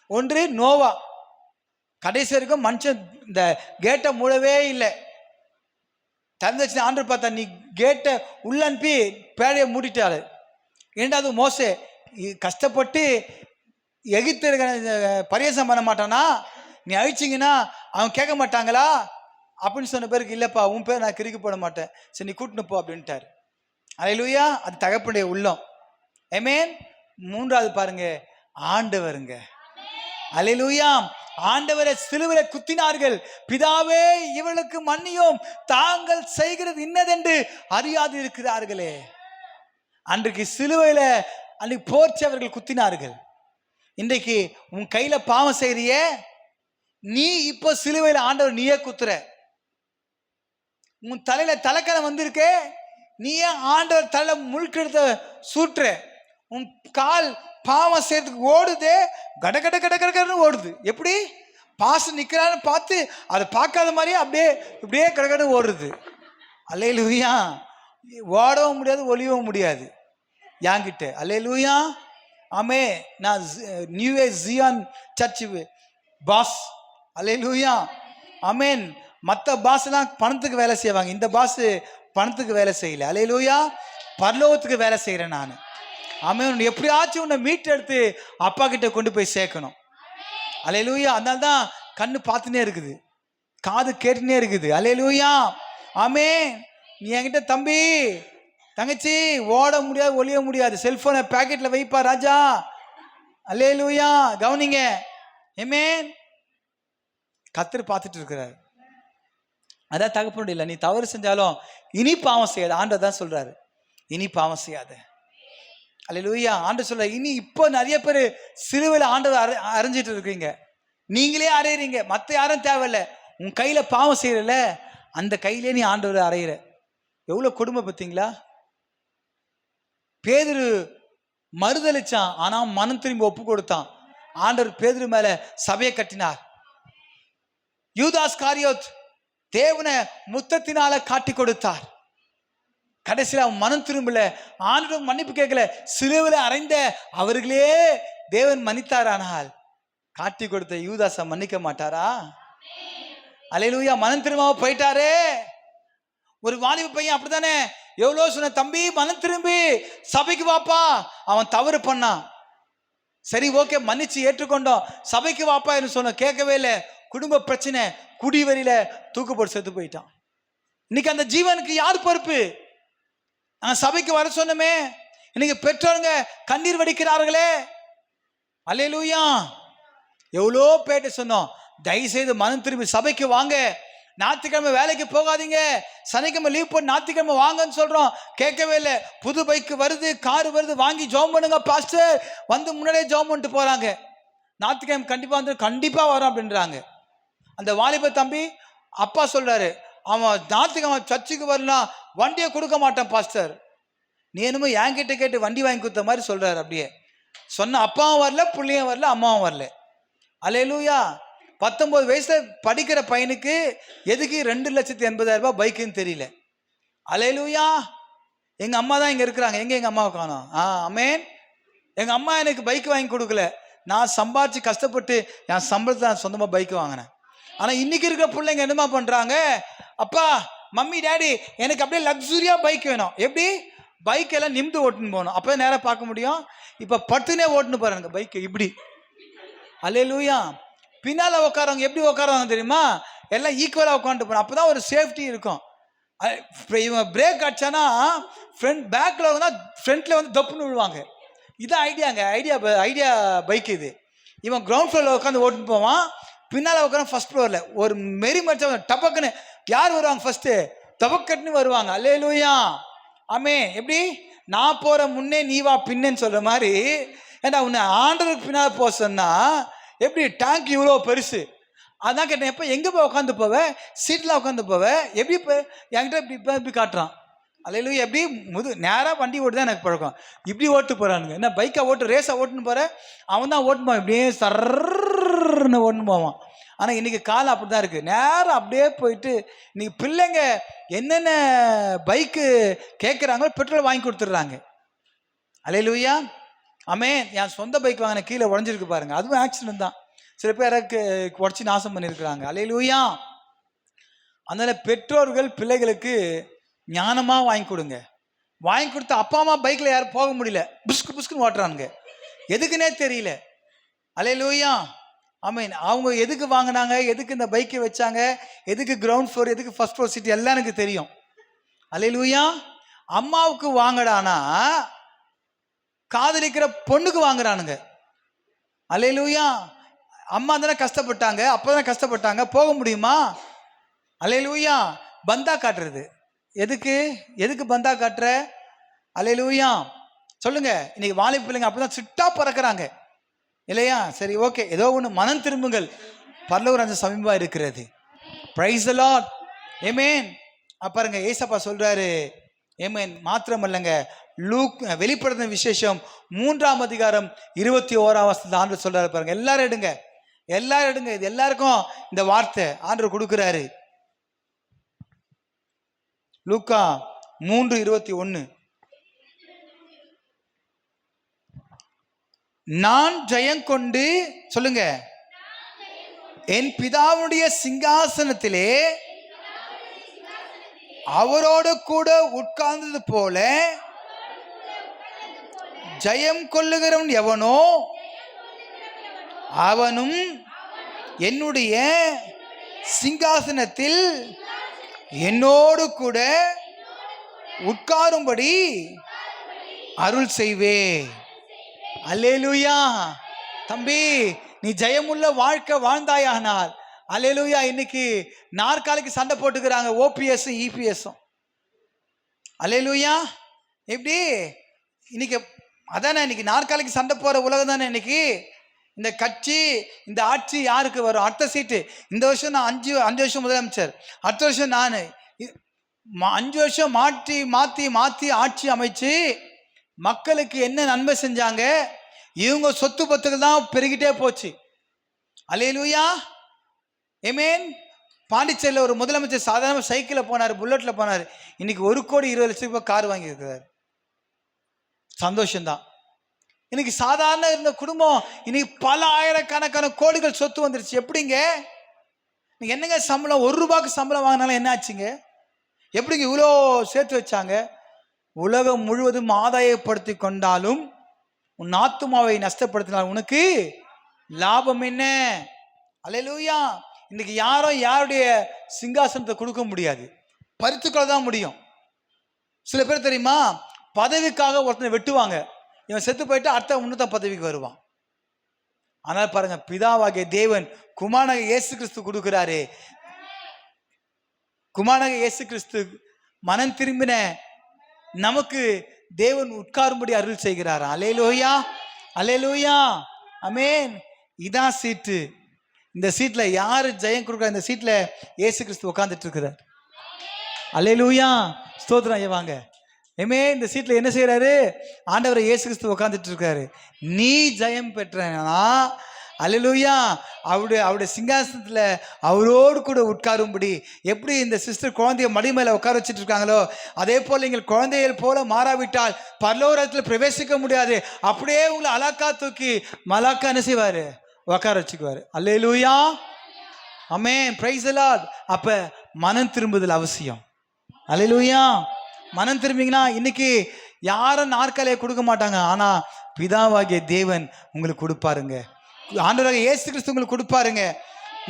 ஒன்று நோவா. கடைசி வரைக்கும் மனுஷன் இந்த கேட்டை மூடவே இல்லை. திறந்துச்சு. ஆண்டவர் பார்த்தா, நீ கேட்டை உள்ள அனுப்பி பேழையை மூடிட்டாரு. இரண்டாவது மோசே. கஷ்டப்பட்டு எகிப்து பரியாசம் பண்ண மாட்டானா? நீ அழிச்சிங்கன்னா அவன் கேட்க மாட்டாங்களா அப்படின்னு சொன்ன பேருக்கு, இல்லைப்பா உன் பேர் நான் கிறுக்கி போட மாட்டேன், சரி நீ கூட்டின்னு போ அப்படின்ட்டார். அல்லேலூயா. அது தகப்பனுடைய உள்ளம். ஆமென். மூன்றாவது பாருங்க, ஆண்டவருங்க. அல்லேலூயா. ஆண்டவரை சிலுவையில் குத்தினார்கள். பிதாவே இவளுக்கு மன்னியும், தாங்கள் செய்கிறது இன்னதென்று அறியாது இருக்கிறார்களே. அன்றைக்கு சிலுவையில அன்றைக்கு போர்ச்சவர்கள் குத்தினார்கள். இன்றைக்கு உன் கையில பாவம் செய்றியே, நீ இப்போ சிலுவையில் ஆண்டவர் நீயே குத்துற. உன் தலையில தலைக்கணம் வந்திருக்கே, நீ ஏன் ஆண்டவர் தலையில முழுக்கெடுத்த சூட்டுற? உன் கால் பாவம் செய்யறதுக்கு ஓடுதே, கட கட கட கடன்னு ஓடுது. எப்படி? பாச நிற்கிறான்னு பார்த்து அதை பார்க்காத மாதிரியே அப்படியே இப்படியே கடகடன்னு ஓடுறது. அல்லேலூயா. ஓடவும் முடியாது, ஒளியவும் முடியாது யாங்கிட்ட. அல்லேலூயா. ஆமே. நான் நியூ ஜியான் சர்ச் பாஸ். அல்லேலூயா. ஆமேன். மற்ற பாஸ்லாம் பணத்துக்கு வேலை செய்வாங்க, இந்த பாஸ் பணத்துக்கு வேலை செய்யல. அல்லேலூயா. பரலோகத்துக்கு வேலை செய்கிறேன் நான். ஆமென். எப்படியாச்சும் உன்னை மீட்டு எடுத்து அப்பா கிட்ட கொண்டு போய் சேர்க்கணும். அல்லேலூயா. அதனால தான் கண்ணு பார்த்துனே இருக்குது, காது கேட்டுனே இருக்குது. அல்லேலூயா. ஆமென். நீ என்கிட்ட தம்பி தங்கச்சி ஓட முடியாது, ஒளிய முடியாது, செல்போனை பேக்கெட்ல வைப்பா ராஜா. அல்லேலூயா. கவனிங்க. ஆமென். கர்த்தர் பார்த்துட்டு இருக்கிறார். அதான் தகப்பனுடைய இல்லை. நீ தவறு செஞ்சாலும் இனி பாவம் செய்யாத. ஆண்டவர் தான் சொல்றாரு, இனி பாவம் செய்யாத. அல்லேலூயா. ஆண்டவர் சொல்ற, இனி இப்போ நிறைய பேர் சிலுவையில் ஆண்டவர் அரைஞ்சிட்டு இருக்கீங்க, நீங்களே அரையிறீங்க, மற்ற யாரும் தேவையில்லை. உன் கையில பாவம் செய்யறல, அந்த கையிலே நீ ஆண்டவர் அரையிற. எவ்வளவு கொடுமை பார்த்தீங்களா? பேதுரு மறுதளிச்சான், ஆனா மனம் திரும்பி ஒப்பு கொடுத்தான். ஆண்டவர் பேதுரு மேல சபையை கட்டினார். யூதாஸ் காரியோத் தேவனை முத்தத்தினால காட்டி கொடுத்தார். கடைசியில் அவன் மனம் திரும்பல, ஆண்டவரும் மன்னிப்பு கேட்கல, சிலுவையில் அறைந்த அவர்களே தேவன் மன்னித்தாரானால் காட்டி கொடுத்த யூதாசை மன்னிக்க மாட்டாரா? அல்லேலூயா. மனம் திரும்பாம போயிட்டாரே. ஒரு வாலிப பையன் அப்படித்தானே, எவ்வளோ சொன்ன, தம்பி மனம் திரும்பி சபைக்கு வாப்பா. அவன் தவறு பண்ணான், சரி ஓகே மன்னிச்சு ஏற்றுக்கொண்டோம், சபைக்கு வாப்பா என்று சொன்ன, கேட்கவே இல்லை. குடும்ப பிரச்சனை, குடிவெறியில தூக்கு போட்டு செத்து போயிட்டான். இன்னைக்கு அந்த ஜீவனுக்கு யார் பொறுப்பு? நான் சபைக்கு வர சொன்னமே, இன்னைக்கு பெற்றோருங்க கண்ணீர் வடிக்கிறார்களே. அல்லேலூயா. எவ்வளோ பேட்ட சொன்னோம், தயவு செய்து மனம் திரும்பி சபைக்கு வாங்க, ஞாயிற்றுக்கிழமை வேலைக்கு போகாதீங்க, சனிக்கிழமை லீவ் போட்டு ஞாயிற்றுக்கிழமை வாங்கன்னு சொல்றோம், கேட்கவே இல்லை. புது பைக்கு வருது, காரு வருது, வாங்கி ஜாம் பண்ணுங்க பாஸ்டர், வந்து முன்னாடியே ஜாம் பண்ணிட்டு போறாங்க. ஞாயிற்றுக்கிழமை கண்டிப்பா வந்து கண்டிப்பா வரோம் அப்படின்றாங்க. அந்த வாலிப தம்பி அப்பா சொல்றாரு, அவன் ஞாயிற்றுக்கிழமை சர்ச்சுக்கு வரலாம், வண்டியை கொடுக்க மாட்டான் பாஸ்டர். நீ என்னமோ என்கிட்ட கேட்டு வண்டி வாங்கி கொடுத்த மாதிரி சொல்றாரு. அப்படியே சொன்ன அப்பாவும் வரல, பிள்ளையும் வரல, அம்மாவும் வரல. அல்லேலூயா. 19 வயசுல படிக்கிற பையனுக்கு எதுக்கு 2,80,000 பைக்குன்னு தெரியல. அல்லேலூயா. எங்க அம்மா தான் இங்க இருக்கிறாங்க, எங்க எங்க அம்மாவை காணோம்? ஆமென். எங்க அம்மா எனக்கு பைக் வாங்கி கொடுக்கல, நான் சம்பாதிச்சு கஷ்டப்பட்டு என் சம்பளத்தை நான் சொந்தமா பைக் வாங்கினேன். ஆனா இன்னைக்கு இருக்கிற பிள்ளைங்க என்னமா பண்றாங்க, அப்பா மம்மி டாடி எனக்கு அப்படியே லக்ஸுரியா பைக் வேணும். எப்படி? பைக் எல்லாம் நிமிந்து ஓட்டுன்னு போகணும், அப்போ நேராக பார்க்க முடியும். இப்போ பட்டுனே ஓட்டுன்னு போறாங்க பைக்கு இப்படி. அல்லேலூயா. பின்னால உட்காரவங்க எப்படி உட்காருவாங்க தெரியுமா? எல்லாம் ஈக்குவலாக உட்காந்துட்டு போகணும், அப்போதான் ஒரு சேஃப்டி இருக்கும். இவன் பிரேக் அடிச்சானா ஃப்ரண்ட் பேக்கில் வந்து ஃப்ரண்ட்ல வந்து தப்புன்னு விழுவாங்க. இதான் ஐடியாங்க, ஐடியா பைக் இது. இவன் கிரவுண்ட் ஃப்ளோரில் உட்காந்து ஓட்டுன்னு போவான், பின்னால் உட்காந்து ஃபர்ஸ்ட் ஃப்ளோரில் ஒரு மெரி மடிச்சா டபக்குன்னு யார் வருவாங்க? ஃபர்ஸ்ட்டு தபக்கட்டுன்னு வருவாங்க. அல்லேலூயா. ஆமே. எப்படி? நான் போற முன்னே நீ வா பின்னேன்னு சொல்ற மாதிரி. ஏன்னா உன்னை ஆண்டவருக்கு பின்னால் போக சொன்னா எப்படி? டேங்க் இவ்வளோ பெருசு. அதான் கேட்டேன், எப்போ எங்கே போய் உட்காந்து போவேன்? சீட்டில் உட்காந்து போவேன். எப்படி இப்போ என்கிட்ட இப்படி காட்டுறான். அல்லேலூயா. எப்படி நேராக வண்டி ஓட்டு தான் எனக்கு பழக்கம், இப்படி ஓட்டு போகிறானுங்க. என்ன பைக்கை ஓட்டு ரேஸாக ஓட்டுன்னு போகிறேன், அவன் தான் ஓட்டுன்னு போவான், இப்படியே சர்ன்னு ஓட்டுன்னு போவான். ஆனால் இன்றைக்கி காலம் அப்படி தான் இருக்குது, நேரம் அப்படியே போயிட்டு. இன்றைக்கி பிள்ளைங்க என்னென்ன பைக்கு கேட்குறாங்களோ பெட்ரோல் வாங்கி கொடுத்துட்றாங்க. அல்லேலூயா. ஆமென். என் சொந்த பைக் வாங்கின கீழே உடஞ்சிருக்கு பாருங்க, அதுவும் ஆக்சிடென்ட் தான். சில பேருக்கு உடச்சி நாசம் பண்ணியிருக்கிறாங்க. அல்லேலூயா. அதனால பெற்றோர்கள் பிள்ளைகளுக்கு ஞானமாக வாங்கி கொடுங்க. வாங்கி கொடுத்த அப்பா அம்மா பைக்கில் யாரும் போக முடியல, புஸ்கு புஸ்குன்னு ஓட்டுறானுங்க, எதுக்குன்னே தெரியல. அல்லேலூயா. ஆமீன். அவங்க எதுக்கு வாங்கினாங்க, எதுக்கு இந்த பைக்கை வச்சாங்க, எதுக்கு கிரவுண்ட் ஃப்ளோர், எதுக்கு ஃபர்ஸ்ட் ஃப்ளோர் சீட், எல்லாம் எனக்கு தெரியும். அல்லேலூயா. அம்மாவுக்கு வாங்கடானா காதலிக்கிற பொண்ணுக்கு வாங்குறானுங்க. அல்லேலூயா. அம்மா தானே கஷ்டப்பட்டாங்க, அப்போ தானே கஷ்டப்பட்டாங்க, போக முடியுமா? அல்லேலூயா. பந்தா காட்டுறது எதுக்கு பந்தா காட்டுற? அல்லேலூயா. சொல்லுங்க. இன்னைக்கு வாலிப பிள்ளைங்க அப்படிதான் சிட்டா பறக்கிறாங்க இல்லையா? சரி ஓகே, ஏதோ ஒன்று, மனம் திரும்புங்கள், பரலோக ராஜ்யம் சமீபமாக இருக்கிறது. Praise the Lord. ஆமென். பாருங்க ஏசப்பா சொல்றாரு. ஆமென். மாத்திரமல்லங்க, வெளிப்படுத்தின விசேஷம் 3ஆம் அதிகாரம் 21ஆம் வசனத்துல ஆண்டவர் சொல்றாரு பாருங்க. எல்லாரும் எடுங்க, இது எல்லாருக்கும் இந்த வார்த்தை ஆண்டவர் கொடுக்கிறாரு. லூக்கா 3:21. நான் ஜெயங்கொண்டு, சொல்லுங்க, என் பிதாவுடைய சிங்காசனத்திலே அவரோடு கூட உட்கார்ந்தது போல ஜெயம் கொள்ளுகிறவன் எவனோ அவனும் என்னுடைய சிங்காசனத்தில் என்னோடு கூட உட்காரும்படி அருள் செய்வே. அல்லேலூயா. தம்பி, நீ ஜெயமுள்ள வாழ்க்கை வாழ்ந்தாயானால், அல்லேலூயா. இன்னைக்கு நாற்காலிக்கு சண்டை போட்டுக்கிறாங்க, ஓபிஎஸும் இபிஎஸும். அல்லேலூயா. எப்படி? இன்னைக்கு அதானே, இன்னைக்கு நாற்காலிக்கு சண்டை போற உலகம் தானே இன்னைக்கு. இந்த கட்சி, இந்த ஆட்சி யாருக்கு வரும்? அடுத்த சீட்டு. இந்த வருஷம் நான் 5 வருஷம் முதலமைச்சர், அடுத்த வருஷம் நான் 5 வருஷம் மாற்றி ஆட்சி அமைச்சு மக்களுக்கு என்ன நன்மை செஞ்சாங்க? இவங்க சொத்து பத்துகள் தான் பெருகிட்டே போச்சு. அல்லேலூயா. ஆமென். பாண்டிச்சேரியில் ஒரு முதலமைச்சர் சாதாரண சைக்கிளில் போனார், புல்லட்டில் போனார். இன்னைக்கு 1,20,00,000 கார் வாங்கியிருக்கிறார். சந்தோஷம்தான். இன்னைக்கு சாதாரண இருந்த குடும்பம் இன்னைக்கு பல ஆயிரக்கணக்கான கோடிகள் சொத்து வந்துருச்சு. எப்படிங்க? என்னங்க சம்பளம்? ₹1 சம்பளம் வாங்கினாலும் என்ன ஆச்சுங்க? எப்படிங்க இவ்வளோ சேர்த்து வச்சாங்க? உலகம் முழுவதும் ஆதாயப்படுத்தி கொண்டாலும் உன் ஆத்துமாவை நஷ்டப்படுத்தினால் உனக்கு லாபம் என்ன? அல்லேலூயா. இன்னைக்கு யாரும் யாருடைய சிங்காசனத்தை கொடுக்க முடியாது, பறித்துக்கொள்ள தான் முடியும். சில பேர் தெரியுமா, பதவிக்காக ஒருத்தனை வெட்டுவாங்க, இவன் செத்து போயிட்டு அடுத்த உன்னத பதவிக்கு வருவான். ஆனால் பாருங்க, பிதாவாகிய தேவன் குமாரனாகிய இயேசு கிறிஸ்து கொடுக்கிறாரு. குமாரனாகிய இயேசு கிறிஸ்து மனம் திரும்பின நமக்கு தேவன் உட்காரும்படி அருள் செய்கிறார். அல்லேலூயா, அல்லேலூயா, ஆமென். இதான் சீட்டு. இந்த சீட்ல யாரு ஜெயம் கொடுக்குற? இந்த சீட்ல இயேசு கிறிஸ்து உட்கார்ந்துட்டு இருக்கிறார். அல்லேலூயா, ஸ்தோத்திரம். ஐயா வாங்க. இந்த சீட்ல என்ன செய்யறாரு? ஆண்டவர் இயேசு கிறிஸ்து உட்கார்ந்துட்டு இருக்காரு. நீ ஜெயம் பெற்றனா, அல்லேலூயா, அவருடைய சிங்காசனத்துல அவரோடு கூட உட்காரும்படி. எப்படி இந்த சிஸ்டர் குழந்தைய மடி மேல உட்கார வச்சுட்டு இருக்காங்களோ, அதே போல நீங்கள் குழந்தைகள் போல மாறாவிட்டால் பரலோகத்துல பிரவேசிக்க முடியாது. அப்படியே உங்களை அலாக்கா தூக்கி மலாக்கா என்ன செய்வாரு? உட்கார வச்சுக்குவாரு. அல்லேலூயா, ஆமென், பிரைஸ் தி லார்ட். அப்ப மனம் திரும்புதல் அவசியம். அல்லேலூயா. மனம் திரும்பிங்கன்னா இன்னைக்கு யாரும் நாற்காலியை கொடுக்க மாட்டாங்க, ஆனா பிதாவாகிய தேவன் உங்களுக்கு கொடுப்பாருங்க. ஆண்டவராகிய இயேசு கிறிஸ்து உங்களுக்கு கொடுப்பாருங்க.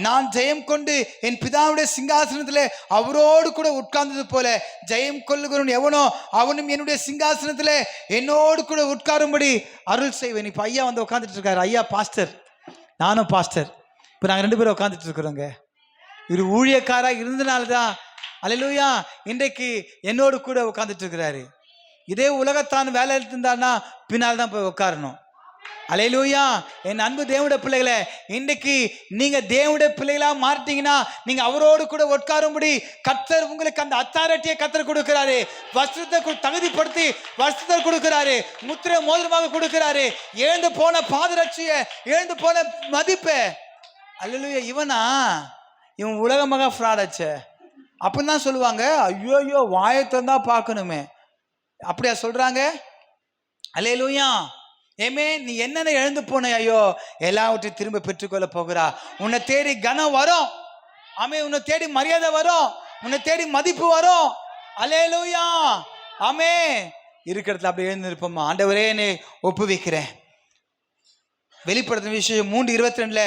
நான் ஜெயம் கொண்டு என் பிதாவுடைய சிங்காசனத்திலே அவரோடு கூட உட்கார்ந்தது போல ஜெயம் கொள்ளுகிறவன் எவனோ அவனும் என்னுடைய சிங்காசனத்திலே என்னோடு கூட உட்காரும்படி அருள் செய்வேன். இப்ப ஐயா வந்து உட்காந்துட்டு இருக்காரு. ஐயா பாஸ்டர், நானும் பாஸ்டர். இப்போ நாங்கள் 2 பேரும் உட்காந்துட்டு இருக்கிறோங்க. இவர் ஊழியக்காராக இருந்தனால்தான் அல்லேலூயா இன்றைக்கு என்னோடு கூட உட்காந்துட்டு இருக்கிறாரு. இதே உலகத்தான் வேலை இருந்தான்னா பின்னால் தான் போய் உட்காரணும். அல்லேலூயா. என் அன்பு தேவனுடைய பிள்ளைகளை, இன்றைக்கு நீங்க தேவனுடைய பிள்ளைகளா மாறிட்டீங்கன்னா நீங்க அவரோடு கூட உட்காரும்படி கர்த்தர் உங்களுக்கு அந்த அத்தாரிட்டியை கர்த்தர் கொடுக்கிறாரு. வஸ்திரத்தை தகுதிப்படுத்தி வஸ்திரத்தை கொடுக்கிறாரு, முத்திரை மோதிரமாக கொடுக்கிறாரு, இழந்து போன பாதரட்சியை, இழந்து போன மதிப்பை. அல்லேலூயா. இவன் உலகமாக ஃப்ராடாச்சே அப்படின்னு தான் சொல்லுவாங்க. ஐயோ வாயத்தை தான் பார்க்கணுமே, அப்படியா சொல்றாங்க? அல்லேலூயா, ஏமே. நீ என்னென்ன இழந்து போன, ஐயோ எல்லாவற்றையும் திரும்ப பெற்றுக்கொள்ள போகிறா. உன்னை தேடி கனம் வரும், ஆமே. உன்னை தேடி மரியாதை வரும், உன்னை தேடி மதிப்பு வரும். அல்லேலூயா, ஆமே. இருக்கிறதுல அப்படியே எழுந்து இருப்போமா. ஆண்டவரே என்னை ஒப்புவிக்கிறேன். வெளிப்படுத்தும் விஷயம் 3:22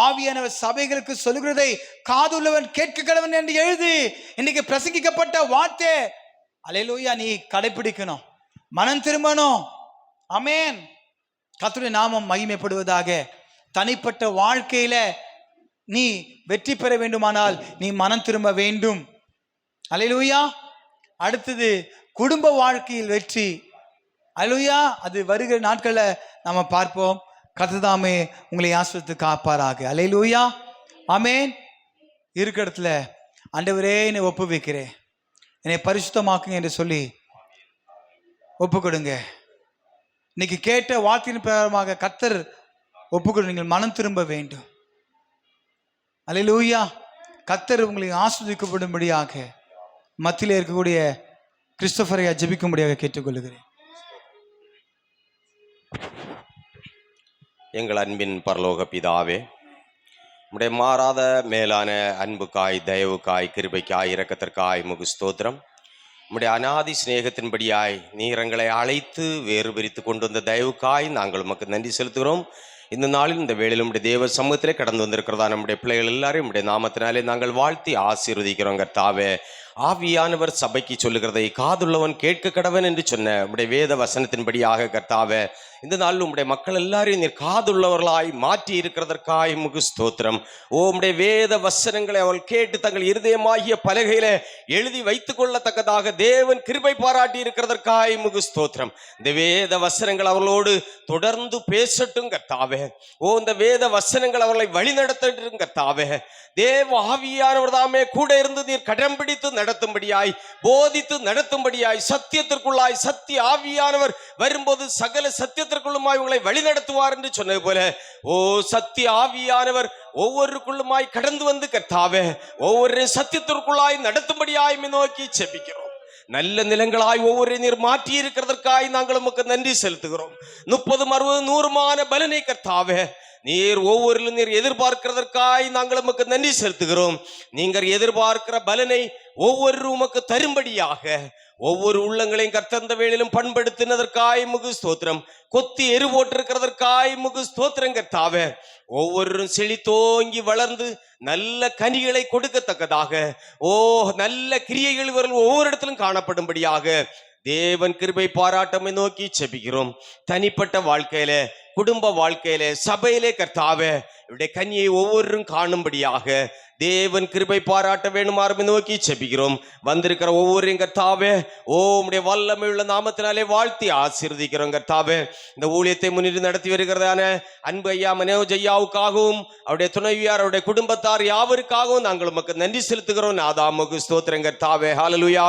ஆவியானவர் சபைகளுக்கு சொல்லுகிறதை காதுள்ளவன் கேட்க கடவன் என்று எழுதி. இன்னைக்கு பிரசங்கிக்கப்பட்ட வார்த்தை அல்லேலூயா நீ கடைபிடிக்கணும், மனம் திரும்பணும். ஆமென். கர்த்தருடைய நாமம் மகிமைப்படுவதாக. தனிப்பட்ட வாழ்க்கையில நீ வெற்றி பெற வேண்டுமானால் நீ மனம் திரும்ப வேண்டும். அல்லேலூயா. அடுத்தது குடும்ப வாழ்க்கையில் வெற்றி. அல்லேலூயா. அது வருகிற நாட்களை நாம பார்ப்போம். கர்த்தர் தாமே உங்களை ஆசீர்வதித்து காப்பாராக. அல்லேலூயா, ஆமென். இருக்கிற இடத்துல ஆண்டவரே என்னை ஒப்பு வைக்கிறேன், என்னை பரிசுத்தமாக்குங்க என்று சொல்லி ஒப்பு கொடுங்க. இன்னைக்கு கேட்ட வார்த்தையின் பிரகாரமாக கர்த்தர் ஒப்புக்கொடு. நீங்கள் மனம் திரும்ப வேண்டும். அல்லேலூயா. கர்த்தர் உங்களை ஆசீர்வதிக்கப்படும்படியாக மத்தியில் இருக்கக்கூடிய கிறிஸ்டோபரை ஜெபிக்கும்படியாக கேட்டுக்கொள்கிறேன். எங்கள் அன்பின் பரலோக பிதாவே, உம்முடைய மாறாத மேலான அன்புக்காய், தயவுக்காய், கிருபைக்காய், இரக்கத்திற்காய் முகு ஸ்தோத்திரம். உம்முடைய அநாதி சிநேகத்தின்படியாய் நீர் எங்களை அழைத்து வேறு பிரித்து கொண்டு வந்த தயவுக்காய் நாங்கள் உமக்கு நன்றி செலுத்துகிறோம். இந்த நாளில் இந்த வேளையில் உம்முடைய தேவ சமூகத்திலே கடந்து வந்திருக்கிறதா நம்முடைய பிள்ளைகள் எல்லாரையும் உம்முடைய நாமத்தினாலே நாங்கள் வாழ்த்தி ஆசீர்வதிக்கிறோம். கர்த்தாவே, ஆவியானவர் சபைக்கு சொல்லுகிறதை காதுள்ளவன் கேட்க கடவன் என்று சொன்ன உம்முடைய வேத வசனத்தின்படியாக கர்த்தாவே, இந்த நாளில் உம்முடைய மக்கள் எல்லாரையும் நீர் காதுள்ளவர்களாய் மாற்றி இருக்கிறதற்காய் முகு ஸ்தோத்திரம். உம்முடைய வேத வசனங்களை அவள் கேட்டு தங்கள் இருதயமாகிய பலகையில எழுதி வைத்துக் கொள்ளத்தக்கதாக தேவன் கிருபை பாராட்டி இருக்கிறதற்காய் முகு ஸ்தோத்திரம். இந்த வேத வசனங்கள் அவர்களோடு தொடர்ந்து பேசட்டும் கர்த்தாவே. இந்த வேத வசனங்கள் அவர்களை வழி நடத்தட்டும் கர்த்தாவே. தேவ ஆவியானவர் தாமே கூட இருந்து நீர் கடம் பிடித்து நடத்தும்படியாய், போதித்து நடத்தும்படியாய், சத்தியத்திற்குள்ளாய் சத்திய ஆவியானவர் வரும்போது சகல சத்தியத்திற்குள்ளுமாய் உங்களை வழிநடத்துவார் என்று சொன்னது போல, ஓ சத்திய ஆவியானவர் ஒவ்வொருக்குள்ளுமாய் கடந்து வந்து கர்த்தாவே ஒவ்வொரு சத்தியத்திற்குள்ளாய் நடத்தும்படியாய் நோக்கி செபிக்கிறோம். நல்ல நிலங்களாய் ஒவ்வொரு நீர் மாற்றி இருக்கிறதற்காய் நாங்கள் உமக்கு நன்றி செலுத்துகிறோம். 30, 60, 100 பலனை கர்த்தாவே நீர் ஒவ்வொரு நீர் எதிர்பார்க்கிறதற்காய் நாங்கள் உமக்கு நன்றி செலுத்துகிறோம். நீங்கள் எதிர்பார்க்கிற பலனை ஒவ்வொரு உமக்கு தரும்படியாக ஒவ்வொரு உள்ளங்களையும் கர்த்தந்த வேளையிலும் பண்படுத்தினதற்காய் முகு ஸ்தோத்திரம். கொத்தி எரு போட்டிருக்கிறதற்காய் முகு ஸ்தோத்திரம் கர்த்தாவே. ஒவ்வொருவரும் செழித்தோங்கி வளர்ந்து நல்ல கனிகளை கொடுக்கத்தக்கதாக, ஓ நல்ல கிரியைகள் இவர்கள் ஒவ்வொரு இடத்திலும் காணப்படும்படியாக தேவன் கிருபை பாராட்டமை நோக்கி செபிக்கிறோம். தனிப்பட்ட வாழ்க்கையில, குடும்ப வாழ்க்கையில, சபையிலே கர்த்தாவே இவருடைய கனியை ஒவ்வொருவரும் காணும்படியாக தேவன் கிருபை பாராட்ட வேணுமாறு நோக்கி செபிக்கிறோம். வந்திருக்கிற ஒவ்வொருவரையும் கர்த்தாவே ஓ உம்முடைய வல்லமை உள்ள நாமத்தினாலே வாழ்த்தி ஆசீர்வதிக்கிறோம் கர்த்தாவே. இந்த ஊழியத்தை முன்னிட்டு நடத்தி வருகிறதான அன்பு ஐயா மனோஜ் ஐயாவுக்காகவும் அவருடைய துணைவியார் அவருடைய குடும்பத்தார் யாவருக்காகவும் நாங்கள் உமக்கு நன்றி செலுத்துகிறோம். நாதாமுக்கு ஸ்தோத்திரம் கர்த்தாவே. ஹல்லேலூயா.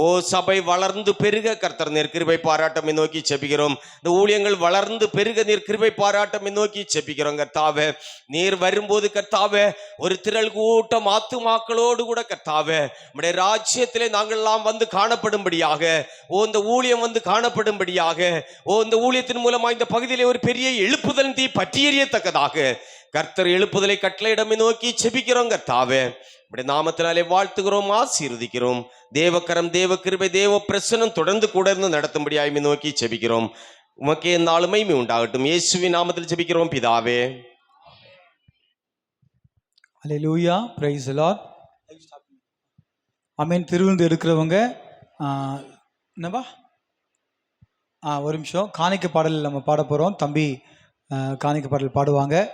ஓ சபை வளர்ந்து பெருக கர்த்தர் நீர் கிருபை பாராட்டமை நோக்கி செபிக்கிறோம். இந்த ஊழியங்கள் வளர்ந்து பெருக நீர் கிருபை பாராட்டமை நோக்கி செபிக்கிறோம் கர்த்தாவே. நீர் வரும்போது கர்த்தாவே ஒரு திரள் கூட்டம் ஆத்துமாக்களோடு கூட கர்த்தாவே நம்முடைய ராஜ்யத்திலே நாங்கள் எல்லாம் வந்து காணப்படும்படியாக, ஓ இந்த ஊழியம் வந்து காணப்படும்படியாக, ஓ இந்த ஊழியத்தின் மூலமா இந்த பகுதியிலே ஒரு பெரிய எழுப்புதல் தீ பற்றி எறியத்தக்கதாக கர்த்தர் எழுப்புதலை கட்டளையிடமே நோக்கி செபிக்கிறோம் கர்த்தாவே. நம்முடைய நாமத்தினாலே வாழ்த்துகிறோம், ஆசீர்வதிக்கிறோம். தேவக்கரம், தேவ கிருபை, தேவ பிரசன்னம் தொடர்ந்து கூட இருந்து நடத்தும்படியாய் நோக்கி செபிக்கிறோம். உமக்கே நாளுமை உண்டாகட்டும். இயேசுவின் நாமத்தில் செபிக்கிறோம் பிதாவே. Hallelujah. Praise the Lord. Amen. திருவிருந்து எடுக்கிறவங்க என்னப்பா ஒரு நிமிஷம் காணிக்கை பாடல் நம்ம பாட போகிறோம். தம்பி காணிக்கை பாடல் பாடுவாங்க.